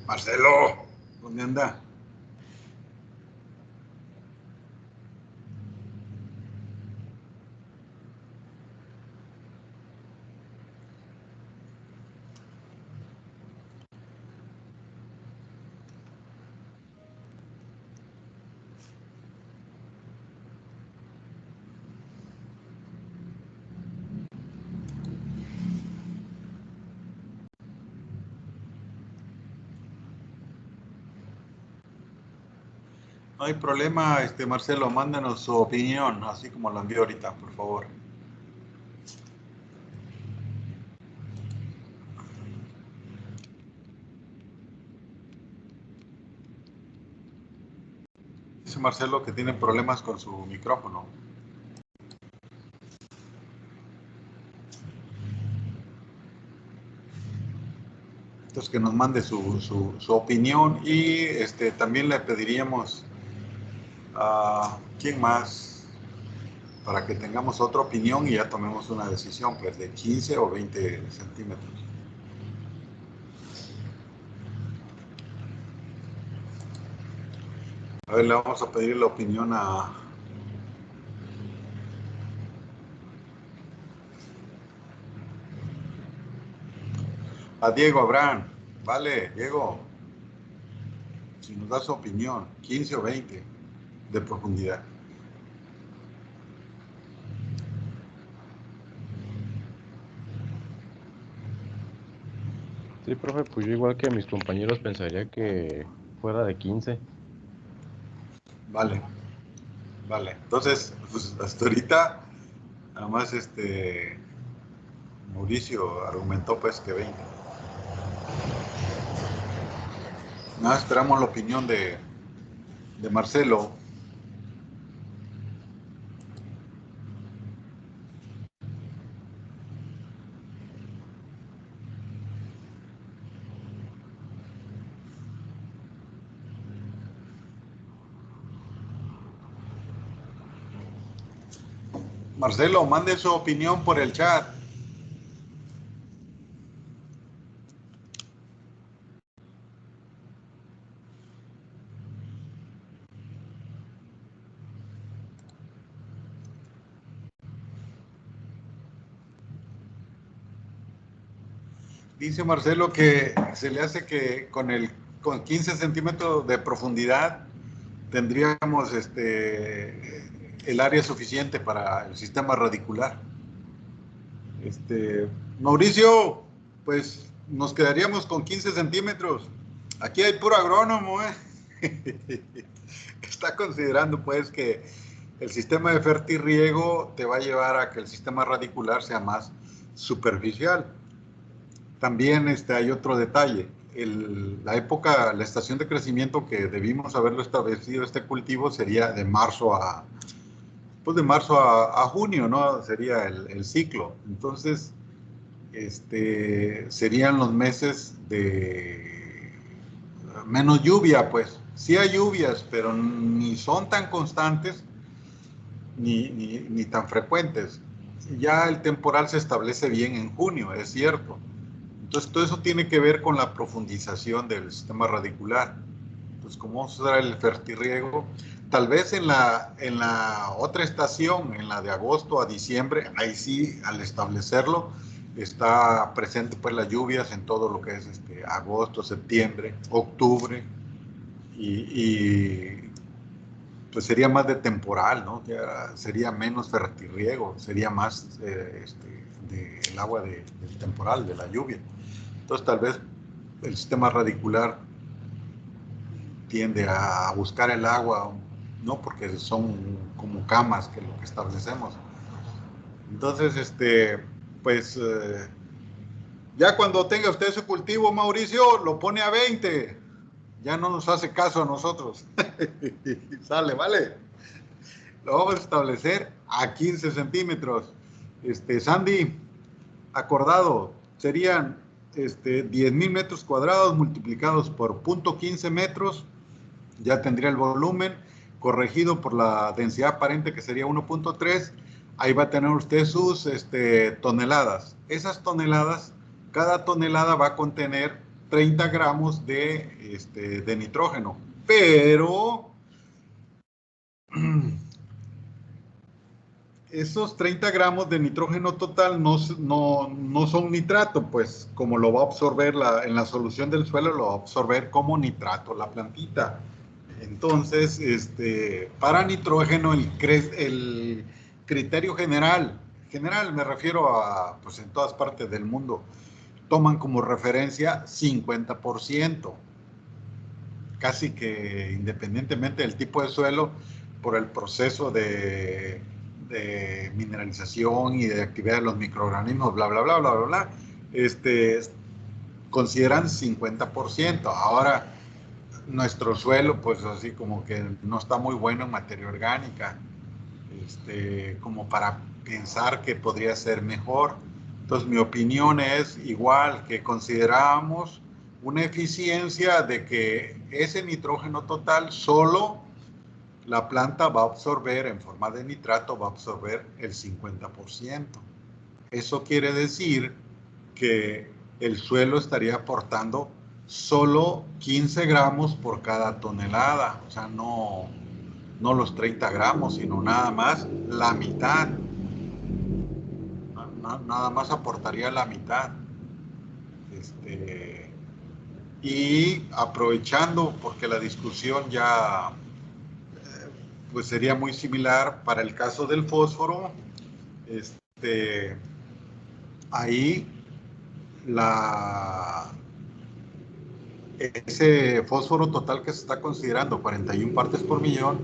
Marcelo, ¿dónde anda? No hay problema, Marcelo, mándanos su opinión, así como lo envió ahorita, por favor. Dice Marcelo que tiene problemas con su micrófono. Entonces que nos mande su opinión y también le pediríamos a quién más para que tengamos otra opinión y ya tomemos una decisión, pues de 15 o 20 centímetros. A ver, le vamos a pedir la opinión a Diego Abraham. Vale, Diego, si nos da su opinión, 15 o 20 de profundidad. Sí, profe, pues yo igual que mis compañeros pensaría que fuera de 15. Vale, vale. Entonces, pues hasta ahorita, nada más Mauricio argumentó pues que 20. Nada, esperamos la opinión de Marcelo. Marcelo, mande su opinión por el chat. Dice Marcelo que se le hace que con 15 centímetros de profundidad tendríamos el área suficiente para el sistema radicular. Mauricio, pues nos quedaríamos con 15 centímetros. Aquí hay puro agrónomo, está considerando pues que el sistema de fertirriego te va a llevar a que el sistema radicular sea más superficial. También hay otro detalle. La estación de crecimiento que debimos haberlo establecido este cultivo sería de marzo a junio, ¿no? Sería el ciclo. Entonces, serían los meses de menos lluvia, pues. Sí hay lluvias, pero ni son tan constantes ni tan frecuentes. Ya el temporal se establece bien en junio, es cierto. Entonces, todo eso tiene que ver con la profundización del sistema radicular. Entonces, ¿cómo será el fertirriego? Tal vez en la otra estación, en la de agosto a diciembre, ahí sí, al establecerlo, está presente pues las lluvias en todo lo que es agosto, septiembre, octubre, y pues sería más de temporal, ¿no? Ya sería menos fertirriego, sería más del agua del temporal, de la lluvia. Entonces tal vez el sistema radicular tiende a buscar el agua, ¿no? Porque son como camas que lo que establecemos. Entonces, pues, ya cuando tenga usted su cultivo, Mauricio, lo pone a 20. Ya no nos hace caso a nosotros. Sale, vale. Lo vamos a establecer a 15 centímetros. Sandy, acordado, serían 10,000 metros cuadrados multiplicados por 0.15 metros, ya tendría el volumen corregido por la densidad aparente que sería 1.3. Ahí va a tener usted sus toneladas. Esas toneladas, cada tonelada va a contener 30 gramos de nitrógeno, pero esos 30 gramos de nitrógeno total no son nitrato, pues como lo va a absorber en la solución del suelo, lo va a absorber como nitrato la plantita. Entonces, para nitrógeno, el criterio general me refiero a, pues en todas partes del mundo, toman como referencia 50%, casi que independientemente del tipo de suelo, por el proceso de mineralización y de actividad de los microorganismos, bla, bla, bla, bla, bla, bla, consideran 50%. Ahora, nuestro suelo, pues así como que no está muy bueno en materia orgánica, como para pensar que podría ser mejor. Entonces, mi opinión es igual, que consideramos una eficiencia de que ese nitrógeno total solo la planta va a absorber en forma de nitrato, va a absorber el 50%. Eso quiere decir que el suelo estaría aportando solo 15 gramos por cada tonelada, o sea, no los 30 gramos, sino nada más la mitad. Nada más aportaría la mitad. Y aprovechando, porque la discusión ya pues sería muy similar para el caso del fósforo, ahí ese fósforo total que se está considerando, 41 partes por millón,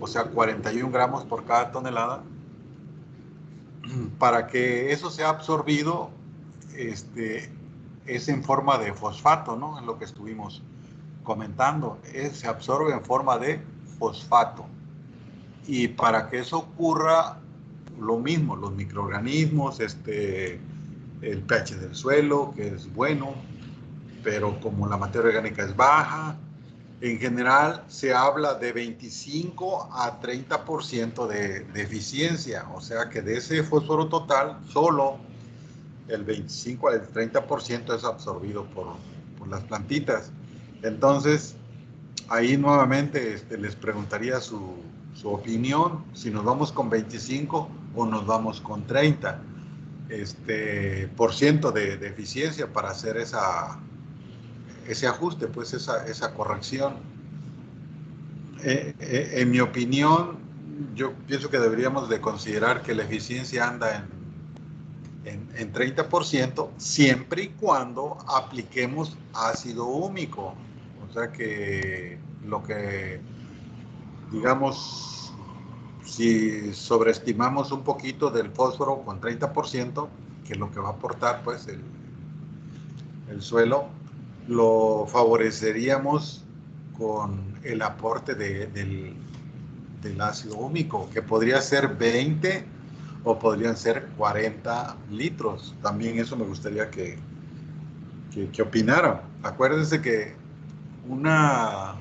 o sea, 41 gramos por cada tonelada, para que eso sea absorbido, es en forma de fosfato, ¿no? Es lo que estuvimos comentando, se absorbe en forma de fosfato. Y para que eso ocurra, lo mismo, los microorganismos, el pH del suelo, que es bueno, pero como la materia orgánica es baja, en general se habla de 25 a 30% de eficiencia, o sea que de ese fósforo total, solo el 25 al 30% es absorbido por las plantitas. Entonces, ahí nuevamente les preguntaría su opinión, si nos vamos con 25 o nos vamos con 30 por ciento de eficiencia para hacer ese ajuste, pues esa corrección. En mi opinión, yo pienso que deberíamos de considerar que la eficiencia anda en 30%, siempre y cuando apliquemos ácido húmico. O sea que lo que, digamos, si sobreestimamos un poquito del fósforo con 30%, que es lo que va a aportar pues el suelo, lo favoreceríamos con el aporte del ácido húmico, que podría ser 20 o podrían ser 40 litros. También eso me gustaría que opinaran. Acuérdense que una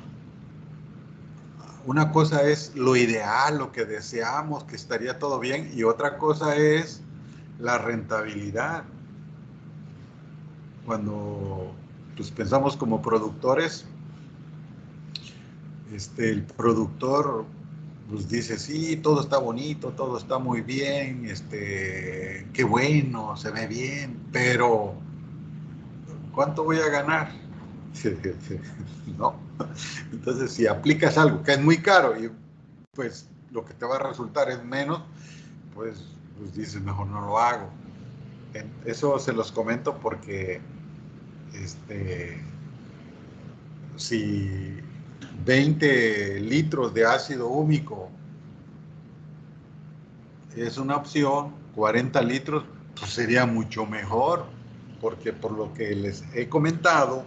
cosa es lo ideal, lo que deseamos, que estaría todo bien, y otra cosa es la rentabilidad. Cuando pues, pensamos como productores, el productor pues dice, sí, todo está bonito, todo está muy bien, qué bueno, se ve bien, pero ¿cuánto voy a ganar? No. Entonces, si aplicas algo que es muy caro y pues lo que te va a resultar es menos, pues dices, mejor no lo hago. Eso se los comento porque si 20 litros de ácido húmico es una opción, 40 litros pues sería mucho mejor, porque por lo que les he comentado,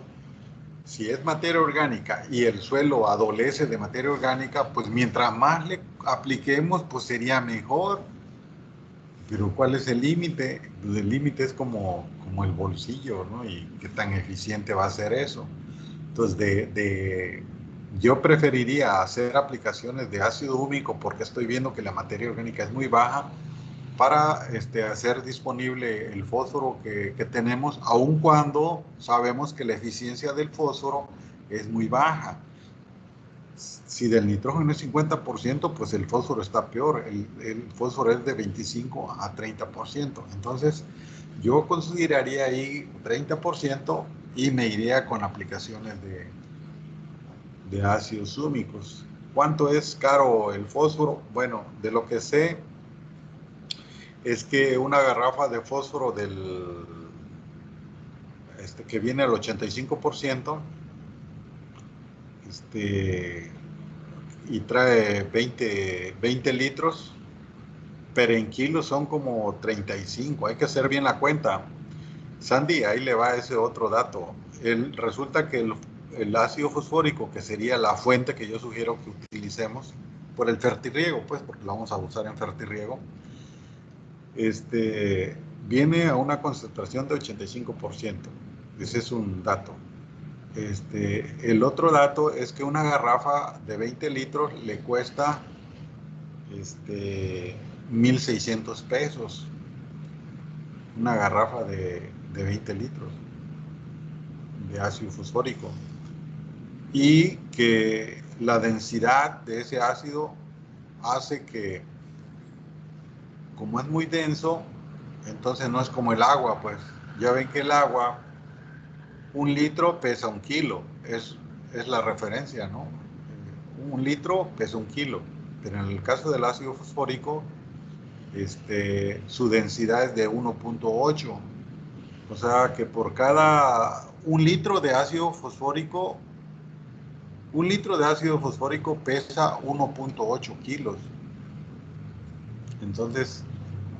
si es materia orgánica y el suelo adolece de materia orgánica, pues mientras más le apliquemos, pues sería mejor. Pero ¿cuál es el límite? Pues el límite es como el bolsillo, ¿no? Y qué tan eficiente va a ser eso. Entonces, yo preferiría hacer aplicaciones de ácido húmico porque estoy viendo que la materia orgánica es muy baja para hacer disponible el fósforo que tenemos, aun cuando sabemos que la eficiencia del fósforo es muy baja. Si del nitrógeno es 50%, pues el fósforo está peor. El fósforo es de 25 a 30%. Entonces, yo consideraría ahí 30% y me iría con aplicaciones de ácidos húmicos. ¿Cuánto es caro el fósforo? Bueno, de lo que sé es que una garrafa de fósforo que viene al 85%, y trae 20 litros, pero en kilos son como 35. Hay que hacer bien la cuenta. Sandy, ahí le va ese otro dato. Resulta que el ácido fosfórico, que sería la fuente que yo sugiero que utilicemos, por el fertirriego, pues, porque lo vamos a usar en fertirriego, viene a una concentración de 85%. Ese es un dato. El otro dato es que una garrafa de 20 litros le cuesta 1,600 pesos. Una garrafa de 20 litros de ácido fosfórico. Y que la densidad de ese ácido hace que, como es muy denso, entonces no es como el agua, pues. Ya ven que el agua, 1 litro pesa 1 kilo, es la referencia, ¿no? 1 litro pesa 1 kilo, pero en el caso del ácido fosfórico, su densidad es de 1.8, o sea que por cada un litro de ácido fosfórico pesa 1.8 kilos. Entonces,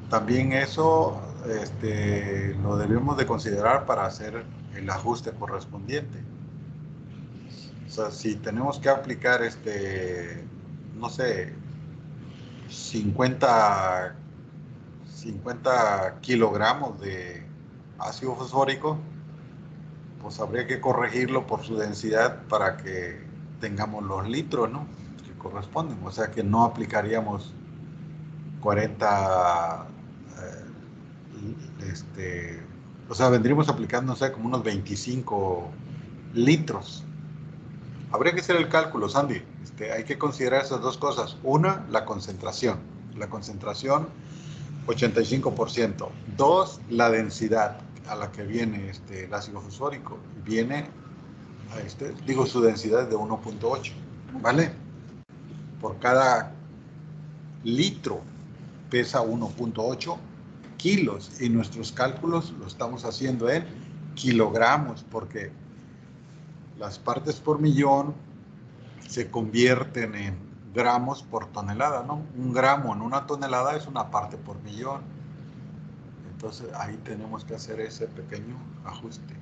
también eso lo debemos de considerar para hacer el ajuste correspondiente. O sea, si tenemos que aplicar, no sé, 50 kilogramos de ácido fosfórico, pues habría que corregirlo por su densidad para que tengamos los litros, ¿no?, que corresponden. O sea que no aplicaríamos 40, o sea, vendríamos aplicando, no sé, como unos 25 litros. Habría que hacer el cálculo, Sandy. Hay que considerar esas dos cosas. Una, la concentración. La concentración, 85%. Dos, la densidad a la que viene el ácido fosfórico. Viene, su densidad es de 1.8, ¿vale? Por cada litro pesa 1.8 kilos y nuestros cálculos lo estamos haciendo en kilogramos porque las partes por millón se convierten en gramos por tonelada, ¿no? Un gramo en una tonelada es una parte por millón. Entonces ahí tenemos que hacer ese pequeño ajuste.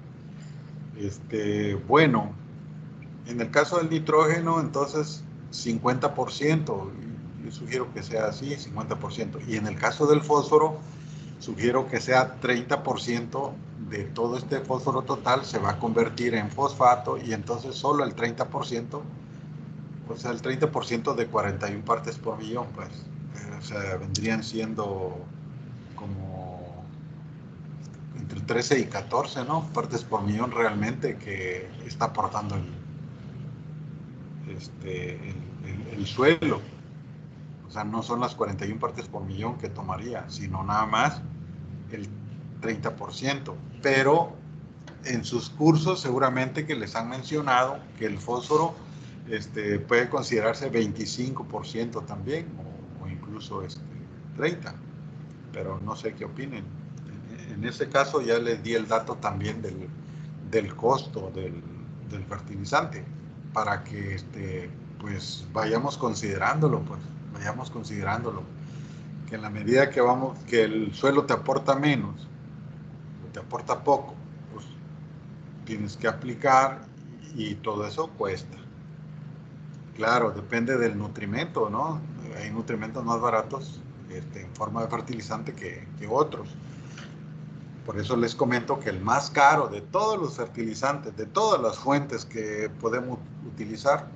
Bueno, en el caso del nitrógeno, entonces 50%, yo sugiero que sea así, 50%. Y en el caso del fósforo, sugiero que sea 30% de todo este fósforo total se va a convertir en fosfato y entonces solo el 30%, o sea, el 30% de 41 partes por millón, pues, o sea, vendrían siendo como entre 13 y 14, ¿no?, partes por millón realmente que está aportando el suelo. O sea, no son las 41 partes por millón que tomaría, sino nada más el 30%. Pero en sus cursos seguramente que les han mencionado que el fósforo puede considerarse 25% también, o incluso 30%. Pero no sé qué opinen. En ese caso ya les di el dato también del costo del fertilizante, para que pues vayamos considerándolo, que en la medida que el suelo te aporta menos, o te aporta poco, pues tienes que aplicar y todo eso cuesta. Claro, depende del nutrimento, ¿no? Hay nutrimentos más baratos en forma de fertilizante que otros. Por eso les comento que el más caro de todos los fertilizantes, de todas las fuentes que podemos utilizar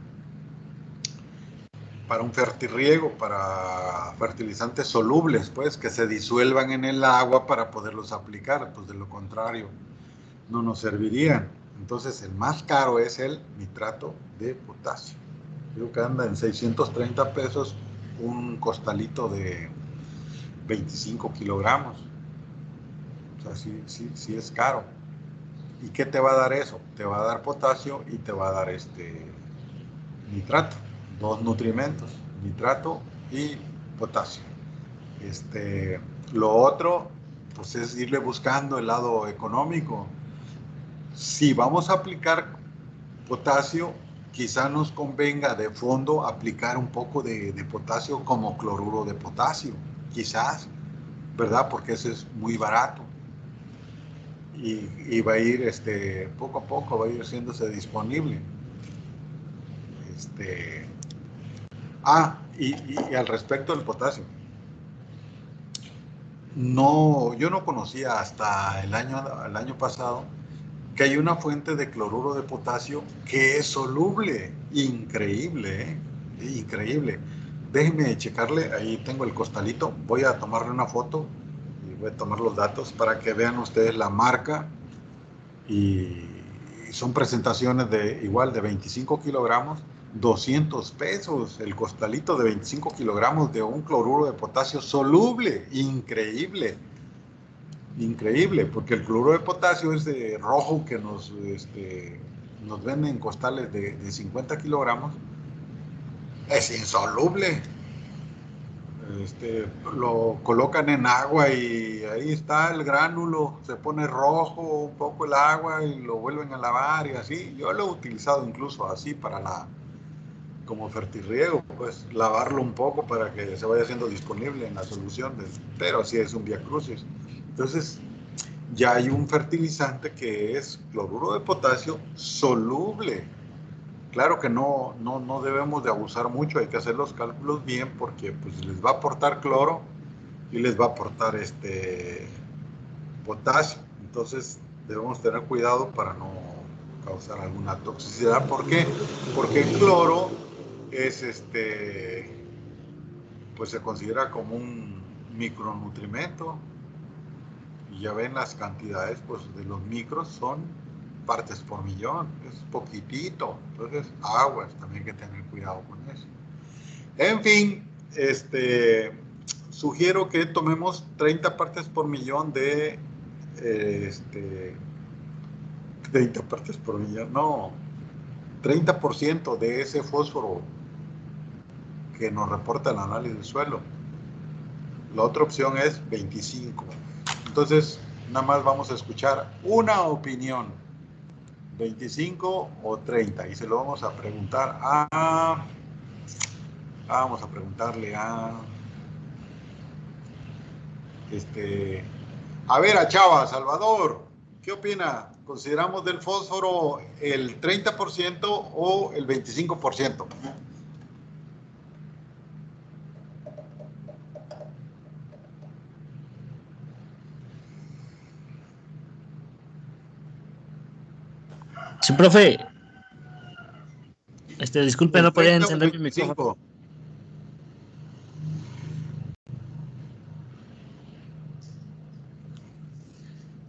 para un fertirriego, para fertilizantes solubles, pues, que se disuelvan en el agua para poderlos aplicar, pues de lo contrario no nos servirían. Entonces el más caro es el nitrato de potasio. Creo que anda en 630 pesos un costalito de 25 kilogramos. O sea, sí es caro. ¿Y qué te va a dar eso? Te va a dar potasio y te va a dar nitrato. Dos nutrimentos, nitrato y potasio. Lo otro, pues es irle buscando el lado económico. Si vamos a aplicar potasio, quizá nos convenga de fondo aplicar un poco de potasio como cloruro de potasio. Quizás, ¿verdad? Porque eso es muy barato. Y va a ir poco a poco va a ir haciéndose disponible. Y al respecto del potasio, yo no conocía hasta el año pasado que hay una fuente de cloruro de potasio que es soluble. Increíble, increíble. Déjenme checarle, ahí tengo el costalito, voy a tomarle una foto y voy a tomar los datos para que vean ustedes la marca. Y son presentaciones de 25 kilogramos, 200 pesos, el costalito de 25 kilogramos de un cloruro de potasio soluble. Increíble, increíble, porque el cloruro de potasio es de rojo que nos venden en costales de 50 kilogramos, es insoluble. lo colocan en agua y ahí está el gránulo, se pone rojo un poco el agua y lo vuelven a lavar y así. Yo lo he utilizado incluso así como fertirriego, pues lavarlo un poco para que se vaya haciendo disponible en la solución, pero sí es un viacrucis. Entonces, ya hay un fertilizante que es cloruro de potasio soluble. Claro que no debemos de abusar mucho, hay que hacer los cálculos bien porque pues, les va a aportar cloro y les va a aportar potasio. Entonces debemos tener cuidado para no causar alguna toxicidad. ¿Por qué? Porque el cloro es pues se considera como un micronutrimento y ya ven las cantidades pues de los micros son partes por millón, es poquitito. Entonces aguas, también hay que tener cuidado con eso. En fin, sugiero que tomemos 30 partes por millón de 30 partes por millón, no, 30% de ese fósforo que nos reporta el análisis del suelo. La otra opción es 25. Entonces, nada más vamos a escuchar una opinión, 25 o 30, y se lo vamos a preguntar vamos a preguntarle a ver, a Chava, Salvador, ¿qué opina? ¿Consideramos del fósforo el 30% o el 25%? Sí, profe. Disculpe, ¿El no podía 30 o encender mi micrófono. 25?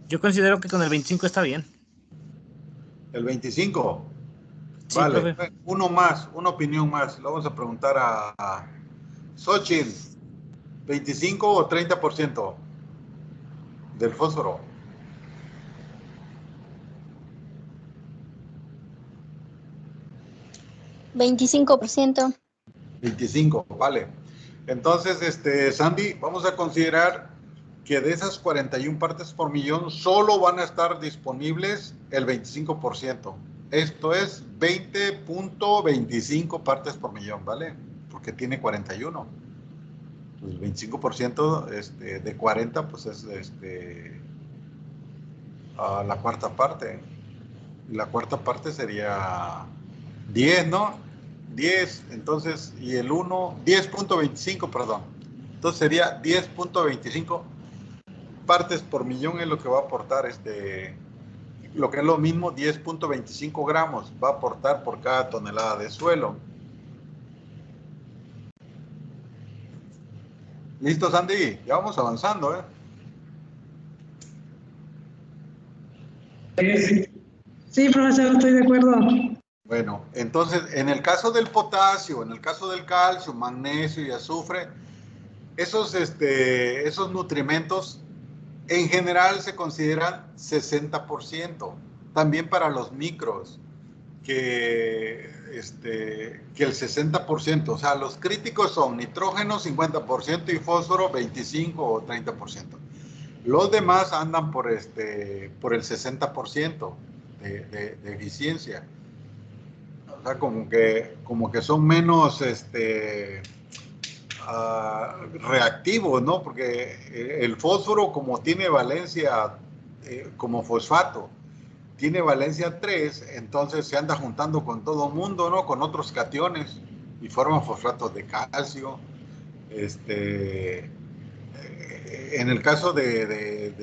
Yo considero que con el 25 está bien. ¿El 25? Sí, Vale, profe. uno más, una opinión más. Le vamos a preguntar a Xochitl, ¿25 o 30% del fósforo? 25%. 25, vale. Entonces, Sandy, vamos a considerar que de esas 41 partes por millón solo van a estar disponibles el 25%. Esto es 20.25 partes por millón, ¿vale? Porque tiene 41. Pues 25% de 40, pues es la cuarta parte. Y la cuarta parte sería 10, ¿no? 10, entonces, y el 1, 10.25, perdón. Entonces sería 10.25 partes por millón es lo que va a aportar lo que es lo mismo, 10.25 gramos va a aportar por cada tonelada de suelo. ¿Listo, Sandy? Ya vamos avanzando, ¿eh? Sí, profesor, estoy de acuerdo. Bueno, entonces, en el caso del potasio, en el caso del calcio, magnesio y azufre, esos nutrimentos en general se consideran 60%. También para los micros, que el 60%, o sea, los críticos son nitrógeno 50% y fósforo 25 o 30%. Los demás andan por el 60% de eficiencia. O sea, como que son menos reactivos, ¿no? Porque el fósforo, como tiene valencia como fosfato, tiene valencia 3, entonces se anda juntando con todo el mundo, ¿no? Con otros cationes y forman fosfatos de calcio. En el caso del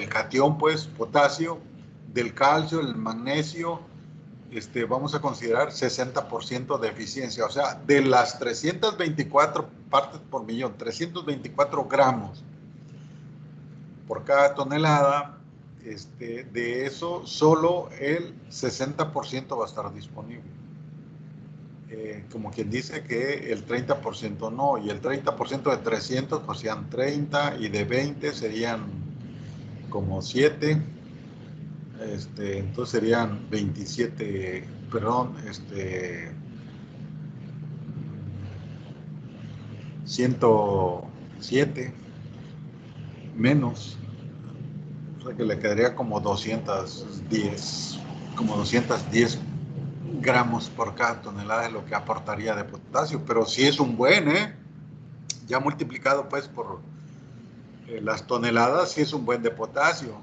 catión, pues, potasio, del calcio, el magnesio, vamos a considerar 60% de eficiencia. O sea, de las 324 partes por millón, 324 gramos por cada tonelada, de eso solo el 60% va a estar disponible. Como quien dice que el 30% no, y el 30% de 300 pues serían 30, y de 20 serían como 7, entonces serían 27, perdón, 107 menos. O sea que le quedaría como 210 gramos por cada tonelada de lo que aportaría de potasio. Pero sí es un buen, ya multiplicado pues por las toneladas, sí es un buen de potasio.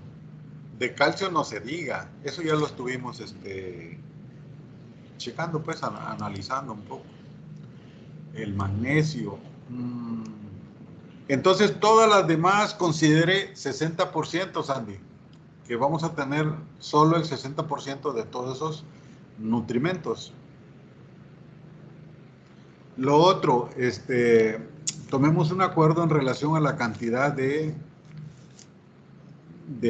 De calcio no se diga, eso ya lo estuvimos checando, pues analizando un poco. El magnesio. Entonces, todas las demás considere 60%, Sandy, que vamos a tener solo el 60% de todos esos nutrimentos. Lo otro, tomemos un acuerdo en relación a la cantidad de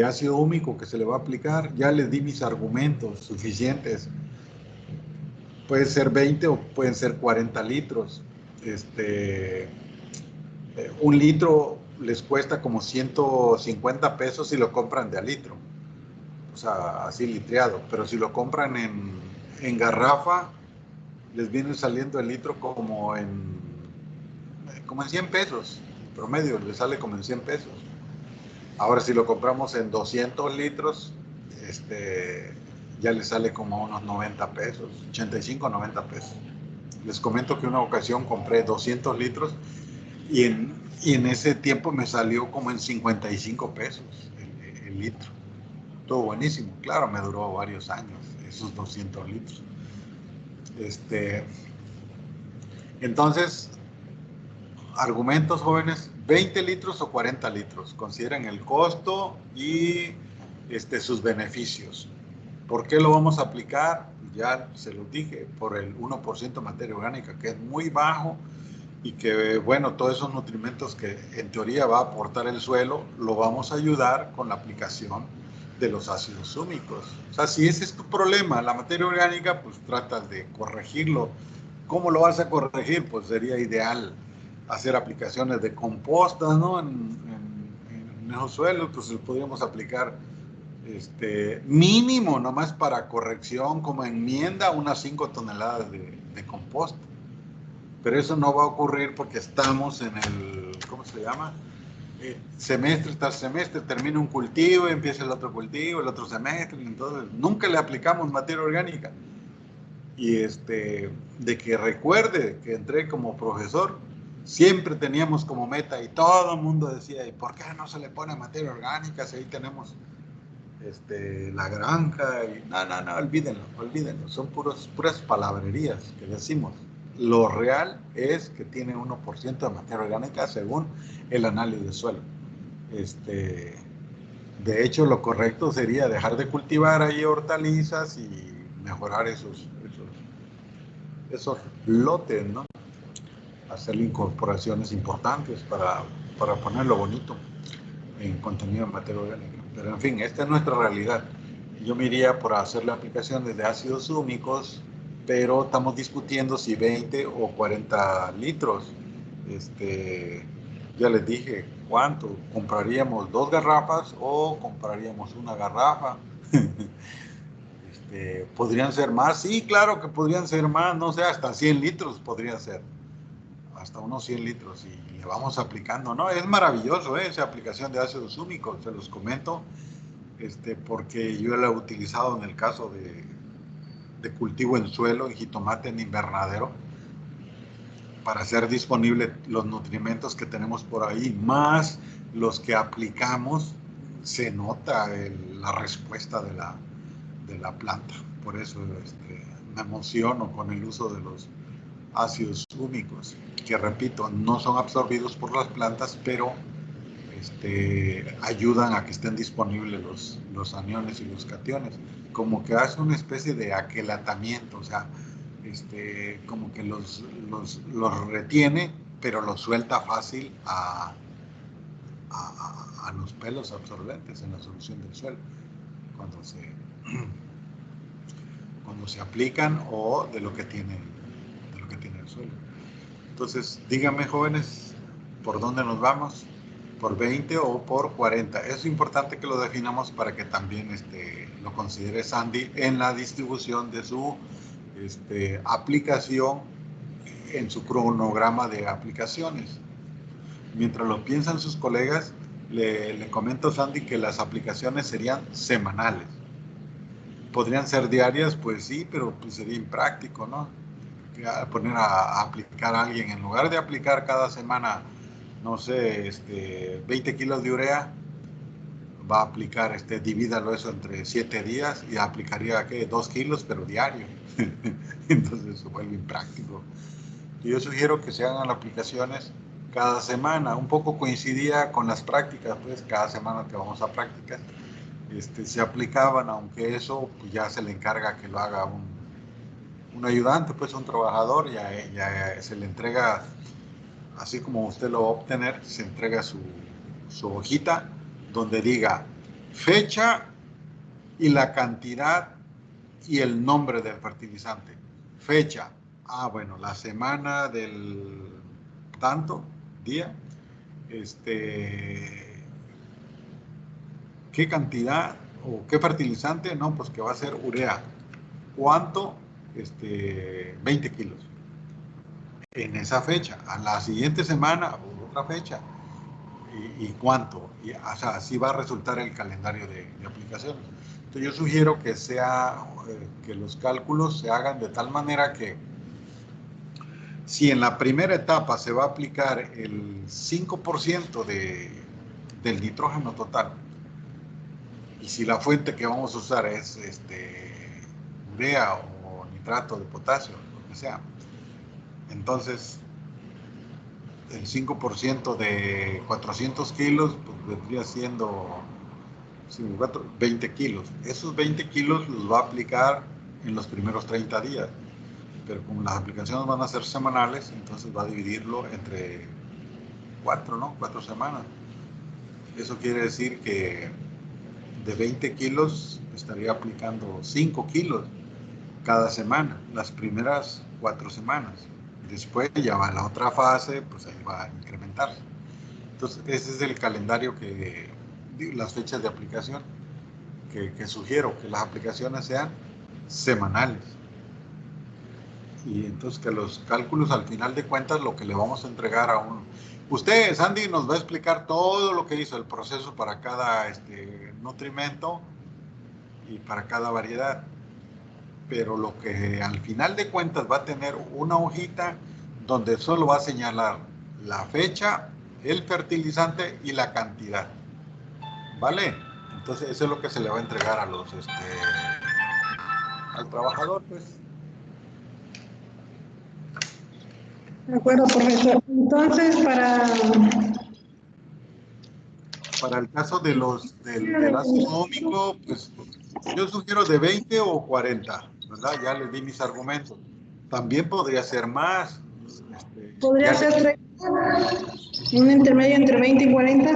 ácido húmico que se le va a aplicar. Ya les di mis argumentos suficientes. Puede ser 20 o pueden ser 40 litros. Un litro les cuesta como 150 pesos si lo compran de a litro. O sea, así litreado. Pero si lo compran en garrafa, les viene saliendo el litro como en 100 pesos. En promedio les sale como en 100 pesos. Ahora, si lo compramos en 200 litros, ya le sale como unos 90 pesos, 85, 90 pesos. Les comento que una ocasión compré 200 litros y en ese tiempo me salió como en 55 pesos el litro. Todo buenísimo. Claro, me duró varios años, esos 200 litros. Entonces, argumentos, jóvenes, 20 litros o 40 litros. Consideren el costo y sus beneficios. ¿Por qué lo vamos a aplicar? Ya se lo dije, por el 1% de materia orgánica, que es muy bajo y que, bueno, todos esos nutrimentos que en teoría va a aportar el suelo, lo vamos a ayudar con la aplicación de los ácidos húmicos. O sea, si ese es tu problema, la materia orgánica, pues tratas de corregirlo. ¿Cómo lo vas a corregir? Pues sería ideal hacer aplicaciones de compostas, ¿no? En esos suelos, pues podríamos aplicar mínimo, nomás para corrección, como enmienda, unas 5 toneladas de composta. Pero eso no va a ocurrir porque estamos en el, ¿cómo se llama? Semestre tras semestre, termina un cultivo, empieza el otro cultivo, el otro semestre, y entonces nunca le aplicamos materia orgánica. Y de que recuerde que entré como profesor, siempre teníamos como meta y todo el mundo decía, ¿y por qué no se le pone materia orgánica si ahí tenemos la granja? Y no, olvídenlo, son puras palabrerías que decimos. Lo real es que tiene 1% de materia orgánica según el análisis de suelo. De hecho, lo correcto sería dejar de cultivar ahí hortalizas y mejorar esos lotes, ¿no? Hacerle incorporaciones importantes para ponerlo bonito en contenido de materia orgánica. Pero en fin, esta es nuestra realidad. Yo me iría por hacerle aplicaciones de ácidos húmicos, pero estamos discutiendo si 20 o 40 litros. Ya les dije cuánto. ¿Compraríamos 2 garrafas o compraríamos una garrafa? ¿Podrían ser más? Sí, claro que podrían ser más, no sé, hasta 100 litros podría ser. Hasta unos 100 litros y le vamos aplicando, ¿no? Es maravilloso, esa aplicación de ácidos húmicos, se los comento, porque yo la he utilizado en el caso de cultivo en suelo, en jitomate en invernadero, para hacer disponibles los nutrimentos que tenemos por ahí, más los que aplicamos, se nota la respuesta de la planta. Por eso me emociono con el uso de los ácidos húmicos, que repito, no son absorbidos por las plantas, pero ayudan a que estén disponibles los aniones y los cationes, como que hace una especie de aquelatamiento, o sea, como que los retiene, pero los suelta fácil a los pelos absorbentes en la solución del suelo, cuando se aplican o de lo que tiene el suelo. Entonces, díganme, jóvenes, ¿por dónde nos vamos? ¿Por 20 o por 40? Es importante que lo definamos para que también lo considere Sandy en la distribución de su aplicación, en su cronograma de aplicaciones. mientras lo piensan sus colegas, le comento, Sandy, que las aplicaciones serían semanales. Podrían ser diarias, pues sí, pero pues sería impráctico, ¿no? Poner a aplicar a alguien, en lugar de aplicar cada semana, no sé, 20 kilos de urea, va a aplicar, divídalo eso entre 7 días y aplicaría, ¿qué? 2 kilos, pero diario. Entonces se vuelve impráctico. Y yo sugiero que se hagan aplicaciones cada semana. Un poco coincidía con las prácticas, pues cada semana que vamos a prácticas, se aplicaban, aunque eso pues, ya se le encarga que lo haga un ayudante, pues un trabajador, ya se le entrega, así como usted lo va a obtener, se entrega su hojita donde diga fecha y la cantidad y el nombre del fertilizante. Fecha, bueno, la semana del tanto día, qué cantidad o qué fertilizante, no, pues que va a ser urea. ¿Cuánto? 20 kilos. En esa fecha, a la siguiente semana, otra fecha. ¿Y cuánto? O sea, así va a resultar el calendario de aplicaciones. Entonces yo sugiero que que los cálculos se hagan de tal manera que si en la primera etapa se va a aplicar el 5% del nitrógeno total, y si la fuente que vamos a usar es urea o nitrato de potasio, lo que sea, entonces el 5% de 400 kilos pues vendría siendo 20 kilos. Esos 20 kilos los va a aplicar en los primeros 30 días, pero como las aplicaciones van a ser semanales, entonces va a dividirlo entre 4, ¿no? 4 semanas. Eso quiere decir que de 20 kilos estaría aplicando 5 kilos cada semana, las primeras 4 semanas. Después ya va a la otra fase, pues ahí va a incrementarse. Entonces, ese es el calendario las fechas de aplicación que sugiero, que las aplicaciones sean semanales. Y entonces que los cálculos, al final de cuentas, lo que le vamos a entregar a uno. Usted, Sandy, nos va a explicar todo lo que hizo, el proceso para cada nutrimento y para cada variedad. Pero lo que al final de cuentas va a tener una hojita donde solo va a señalar la fecha, el fertilizante y la cantidad. ¿Vale? Entonces eso es lo que se le va a entregar a al trabajador, pues. De acuerdo, profesor. Entonces, Para el caso del ácido úmico, pues yo sugiero de 20 o 40, ¿verdad? Ya les di mis argumentos. También podría ser más. ¿podría ser 30? ¿Un intermedio entre 20 y 40?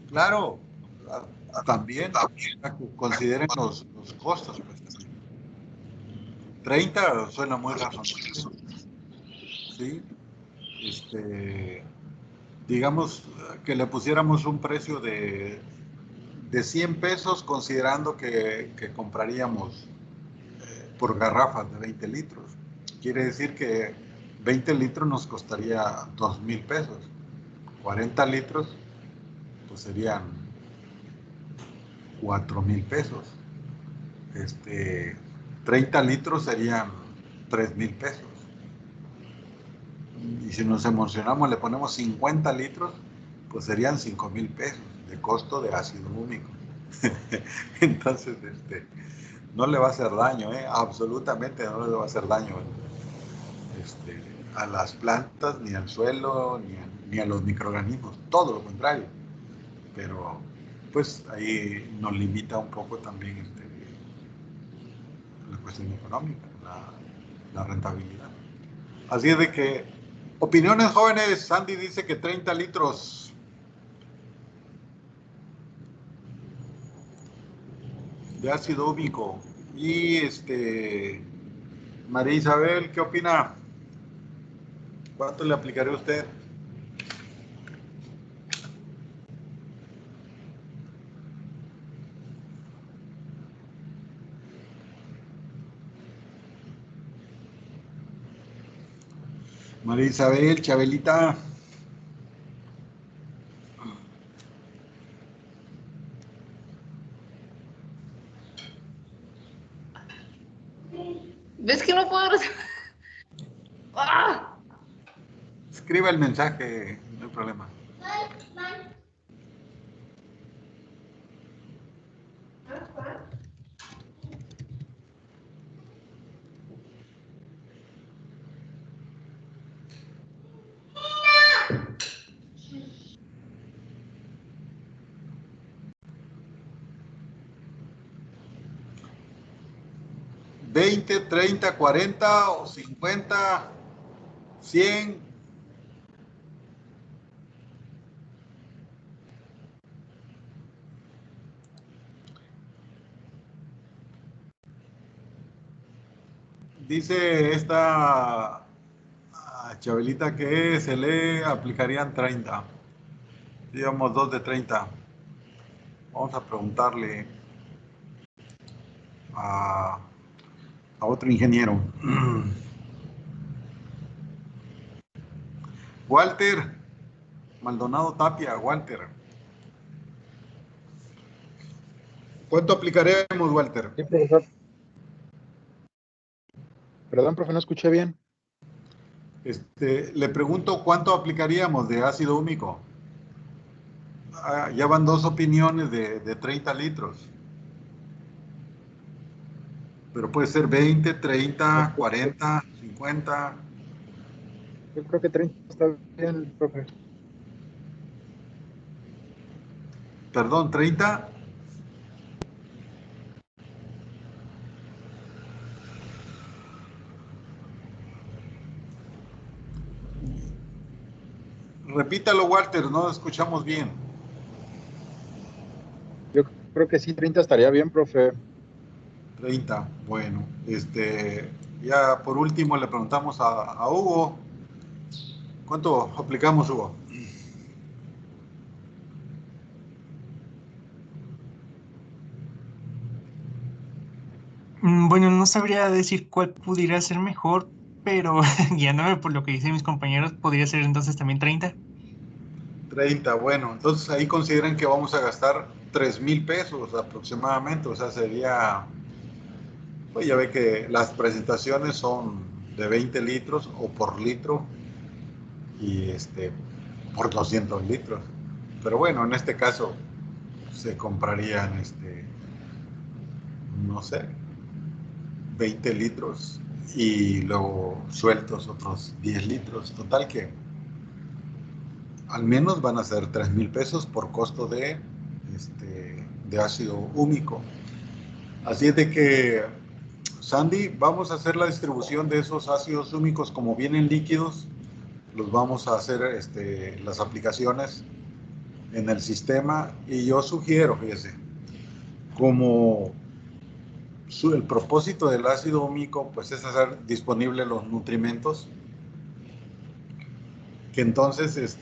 Claro, también consideren los costos. Pues, 30 suena muy razonable. ¿Sí? Digamos que le pusiéramos un precio de 100 pesos, considerando que compraríamos por garrafas de 20 litros. Quiere decir que 20 litros nos costaría 2,000 pesos. 40 litros, pues serían 4,000 pesos. 30 litros serían 3,000 pesos. Y si nos emocionamos, le ponemos 50 litros, pues serían 5,000 pesos de costo de ácido úmico. Entonces, no le va a hacer daño, absolutamente no le va a hacer daño a las plantas, ni al suelo, ni a los microorganismos, todo lo contrario. Pero, pues ahí nos limita un poco también la cuestión económica, la rentabilidad. Así es de que, opiniones jóvenes, Sandy dice que 30 litros. De ácido úmico. Y María Isabel, ¿qué opina? ¿Cuánto le aplicaré a usted? María Isabel, Chabelita. ¿Ves que no puedo? ¡Ah! Escriba el mensaje, no hay problema. ¿20, 30, 40 o 50, 100? Dice esta Chabelita que se le aplicarían 30. Digamos 2 de 30. Vamos a preguntarle a otro ingeniero. Walter Maldonado Tapia, Walter. ¿Cuánto aplicaremos, Walter? Sí, profesor. Perdón, profe, no escuché bien. Le pregunto cuánto aplicaríamos de ácido húmico. Ya van 2 opiniones de 30 litros. Pero puede ser 20, 30, 40, 50. Yo creo que 30 está bien, profe. Perdón, 30. Repítalo, Walter, no escuchamos bien. Yo creo que sí, 30 estaría bien, profe. 30, bueno. Ya por último le preguntamos a Hugo. ¿Cuánto aplicamos, Hugo? Bueno, no sabría decir cuál pudiera ser mejor, pero guiándome por lo que dicen mis compañeros, podría ser entonces también 30. 30, bueno. Entonces ahí consideran que vamos a gastar 3,000 pesos aproximadamente. O sea, sería... Pues ya ve que las presentaciones son de 20 litros o por litro y por 200 litros. Pero bueno, en este caso se comprarían, no sé, 20 litros y luego sueltos otros 10 litros. Total que al menos van a ser 3,000 pesos por costo de ácido húmico. Así es de que, Sandy, vamos a hacer la distribución de esos ácidos húmicos como vienen líquidos. Los vamos a hacer las aplicaciones en el sistema y yo sugiero, fíjese, como el propósito del ácido húmico pues es hacer disponibles los nutrimentos, que entonces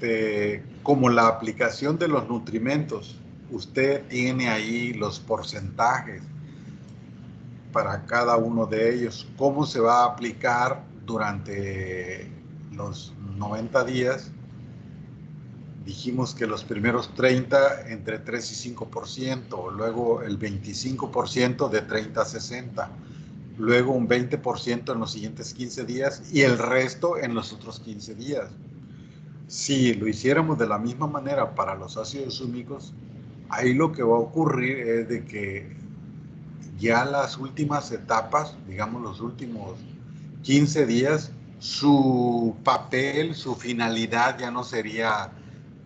como la aplicación de los nutrimentos, usted tiene ahí los porcentajes para cada uno de ellos, cómo se va a aplicar durante los 90 días. Dijimos que los primeros 30 entre 3 y 5%, luego el 25% de 30 a 60, luego un 20% en los siguientes 15 días y el resto en los otros 15 días. Si lo hiciéramos de la misma manera para los ácidos húmicos, ahí lo que va a ocurrir es de que ya las últimas etapas, digamos los últimos 15 días, su papel, su finalidad ya no sería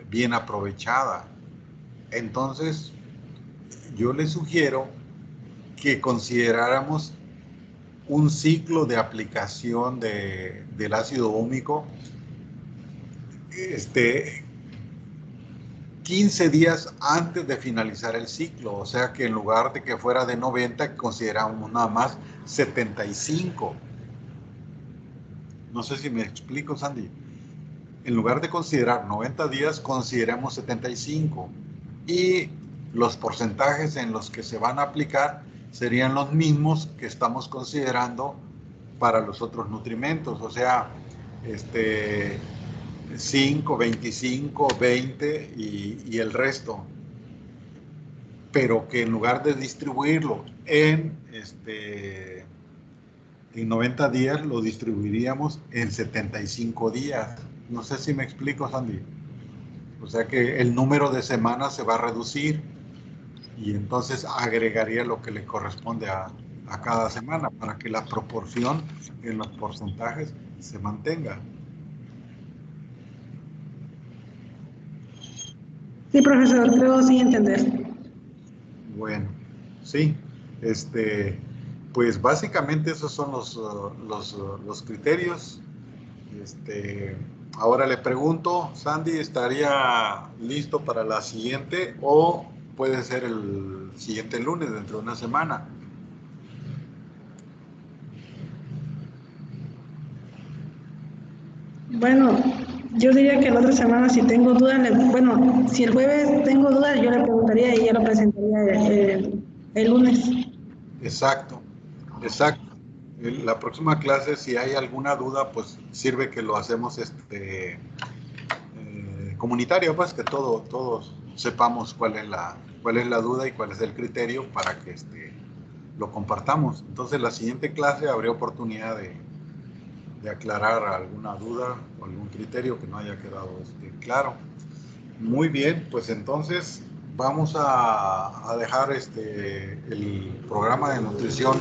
bien aprovechada. Entonces, yo les sugiero que consideráramos un ciclo de aplicación del ácido húmico 15 días antes de finalizar el ciclo, o sea que en lugar de que fuera de 90, consideramos nada más 75. No sé si me explico, Sandy. En lugar de considerar 90 días, consideremos 75. Y los porcentajes en los que se van a aplicar serían los mismos que estamos considerando para los otros nutrimentos. O sea, 5, 25, 20 y el resto. Pero que en lugar de distribuirlo en en 90 días lo distribuiríamos en 75 días. No sé si me explico, Sandy. O sea que el número de semanas se va a reducir y entonces agregaría lo que le corresponde a cada semana para que la proporción en los porcentajes se mantenga. Sí, profesor, creo sí entender. Bueno, sí, pues básicamente esos son los criterios. Ahora le pregunto, Sandy, ¿estaría listo para la siguiente o puede ser el siguiente lunes, dentro de una semana? Bueno, yo diría que la otra semana si tengo dudas, bueno, si el jueves tengo dudas, yo le preguntaría y ya lo presentaría el lunes. Exacto, exacto. La próxima clase, si hay alguna duda, pues sirve que lo hacemos comunitario, pues que todos sepamos cuál es la duda y cuál es el criterio para que lo compartamos. Entonces, la siguiente clase habría oportunidad de aclarar alguna duda o algún criterio que no haya quedado claro. Muy bien, pues entonces vamos a dejar el programa de nutrición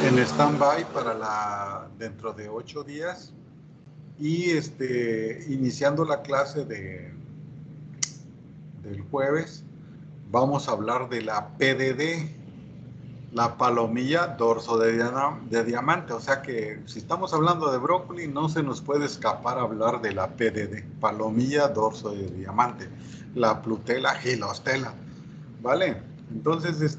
en stand-by para dentro de 8 días y iniciando la clase del jueves vamos a hablar de la PDD, la palomilla dorso de diamante. O sea que si estamos hablando de brócoli, no se nos puede escapar hablar de la PDD, palomilla dorso de diamante, la Plutella gilostela, ¿vale? Entonces,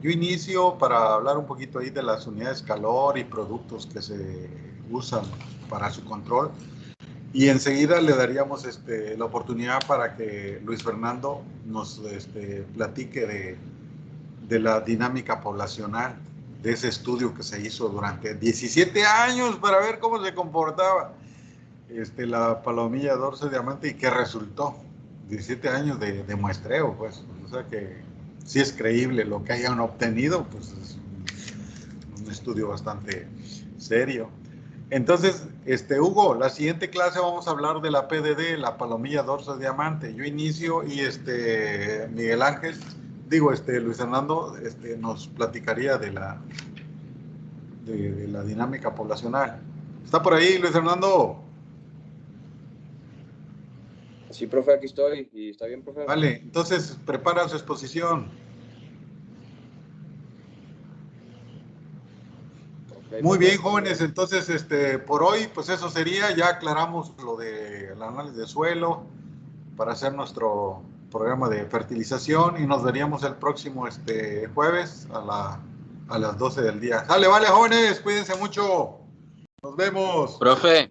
yo inicio para hablar un poquito ahí de las unidades calor y productos que se usan para su control. Y enseguida le daríamos la oportunidad para que Luis Fernando nos platique de la dinámica poblacional, de ese estudio que se hizo durante 17 años para ver cómo se comportaba la palomilla dorso diamante y qué resultó. 17 años de muestreo, pues. O sea que sí es creíble lo que hayan obtenido, pues es un estudio bastante serio. Entonces, Hugo, la siguiente clase vamos a hablar de la PDD, la palomilla dorso diamante. Yo inicio y Miguel Ángel, Luis Fernando, nos platicaría de la dinámica poblacional. ¿Está por ahí, Luis Fernando? Sí, profe, aquí estoy. ¿Y está bien, profe? Vale, entonces prepara su exposición. Okay, Muy profe. bien, jóvenes, entonces por hoy, pues eso sería, ya aclaramos lo del análisis de suelo para hacer nuestro programa de fertilización y nos veríamos el próximo jueves a las 12 del día. Sale, vale, jóvenes, cuídense mucho. Nos vemos. Profe,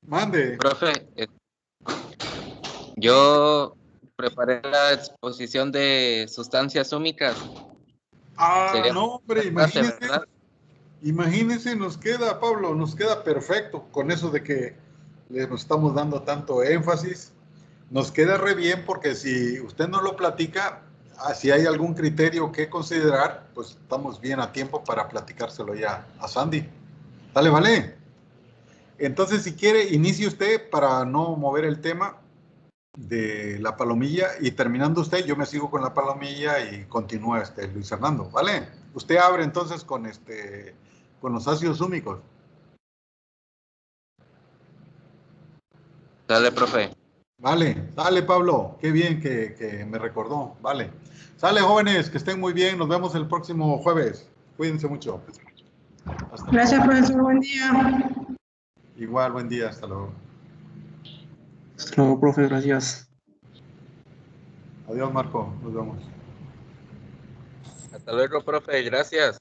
Mande. profe, yo preparé la exposición de sustancias húmicas. Ah, no, hombre, Clase, imagínense. ¿verdad? Imagínense, nos queda, Pablo, nos queda perfecto con eso de que le estamos dando tanto énfasis. Nos queda re bien porque si usted no lo platica, si hay algún criterio que considerar, pues estamos bien a tiempo para platicárselo ya a Sandy. Dale, vale. Entonces, si quiere, inicie usted para no mover el tema de la palomilla y terminando usted, yo me sigo con la palomilla y continúa Luis Fernando, ¿vale? Usted abre entonces con los ácidos húmicos. Dale, profe. Vale, sale Pablo, qué bien que me recordó, vale. Sale jóvenes, que estén muy bien, nos vemos el próximo jueves. Cuídense mucho. Gracias, profesor, buen día. Igual, buen día, hasta luego. Hasta luego, profe, gracias. Adiós, Marco, nos vemos. Hasta luego, profe, gracias.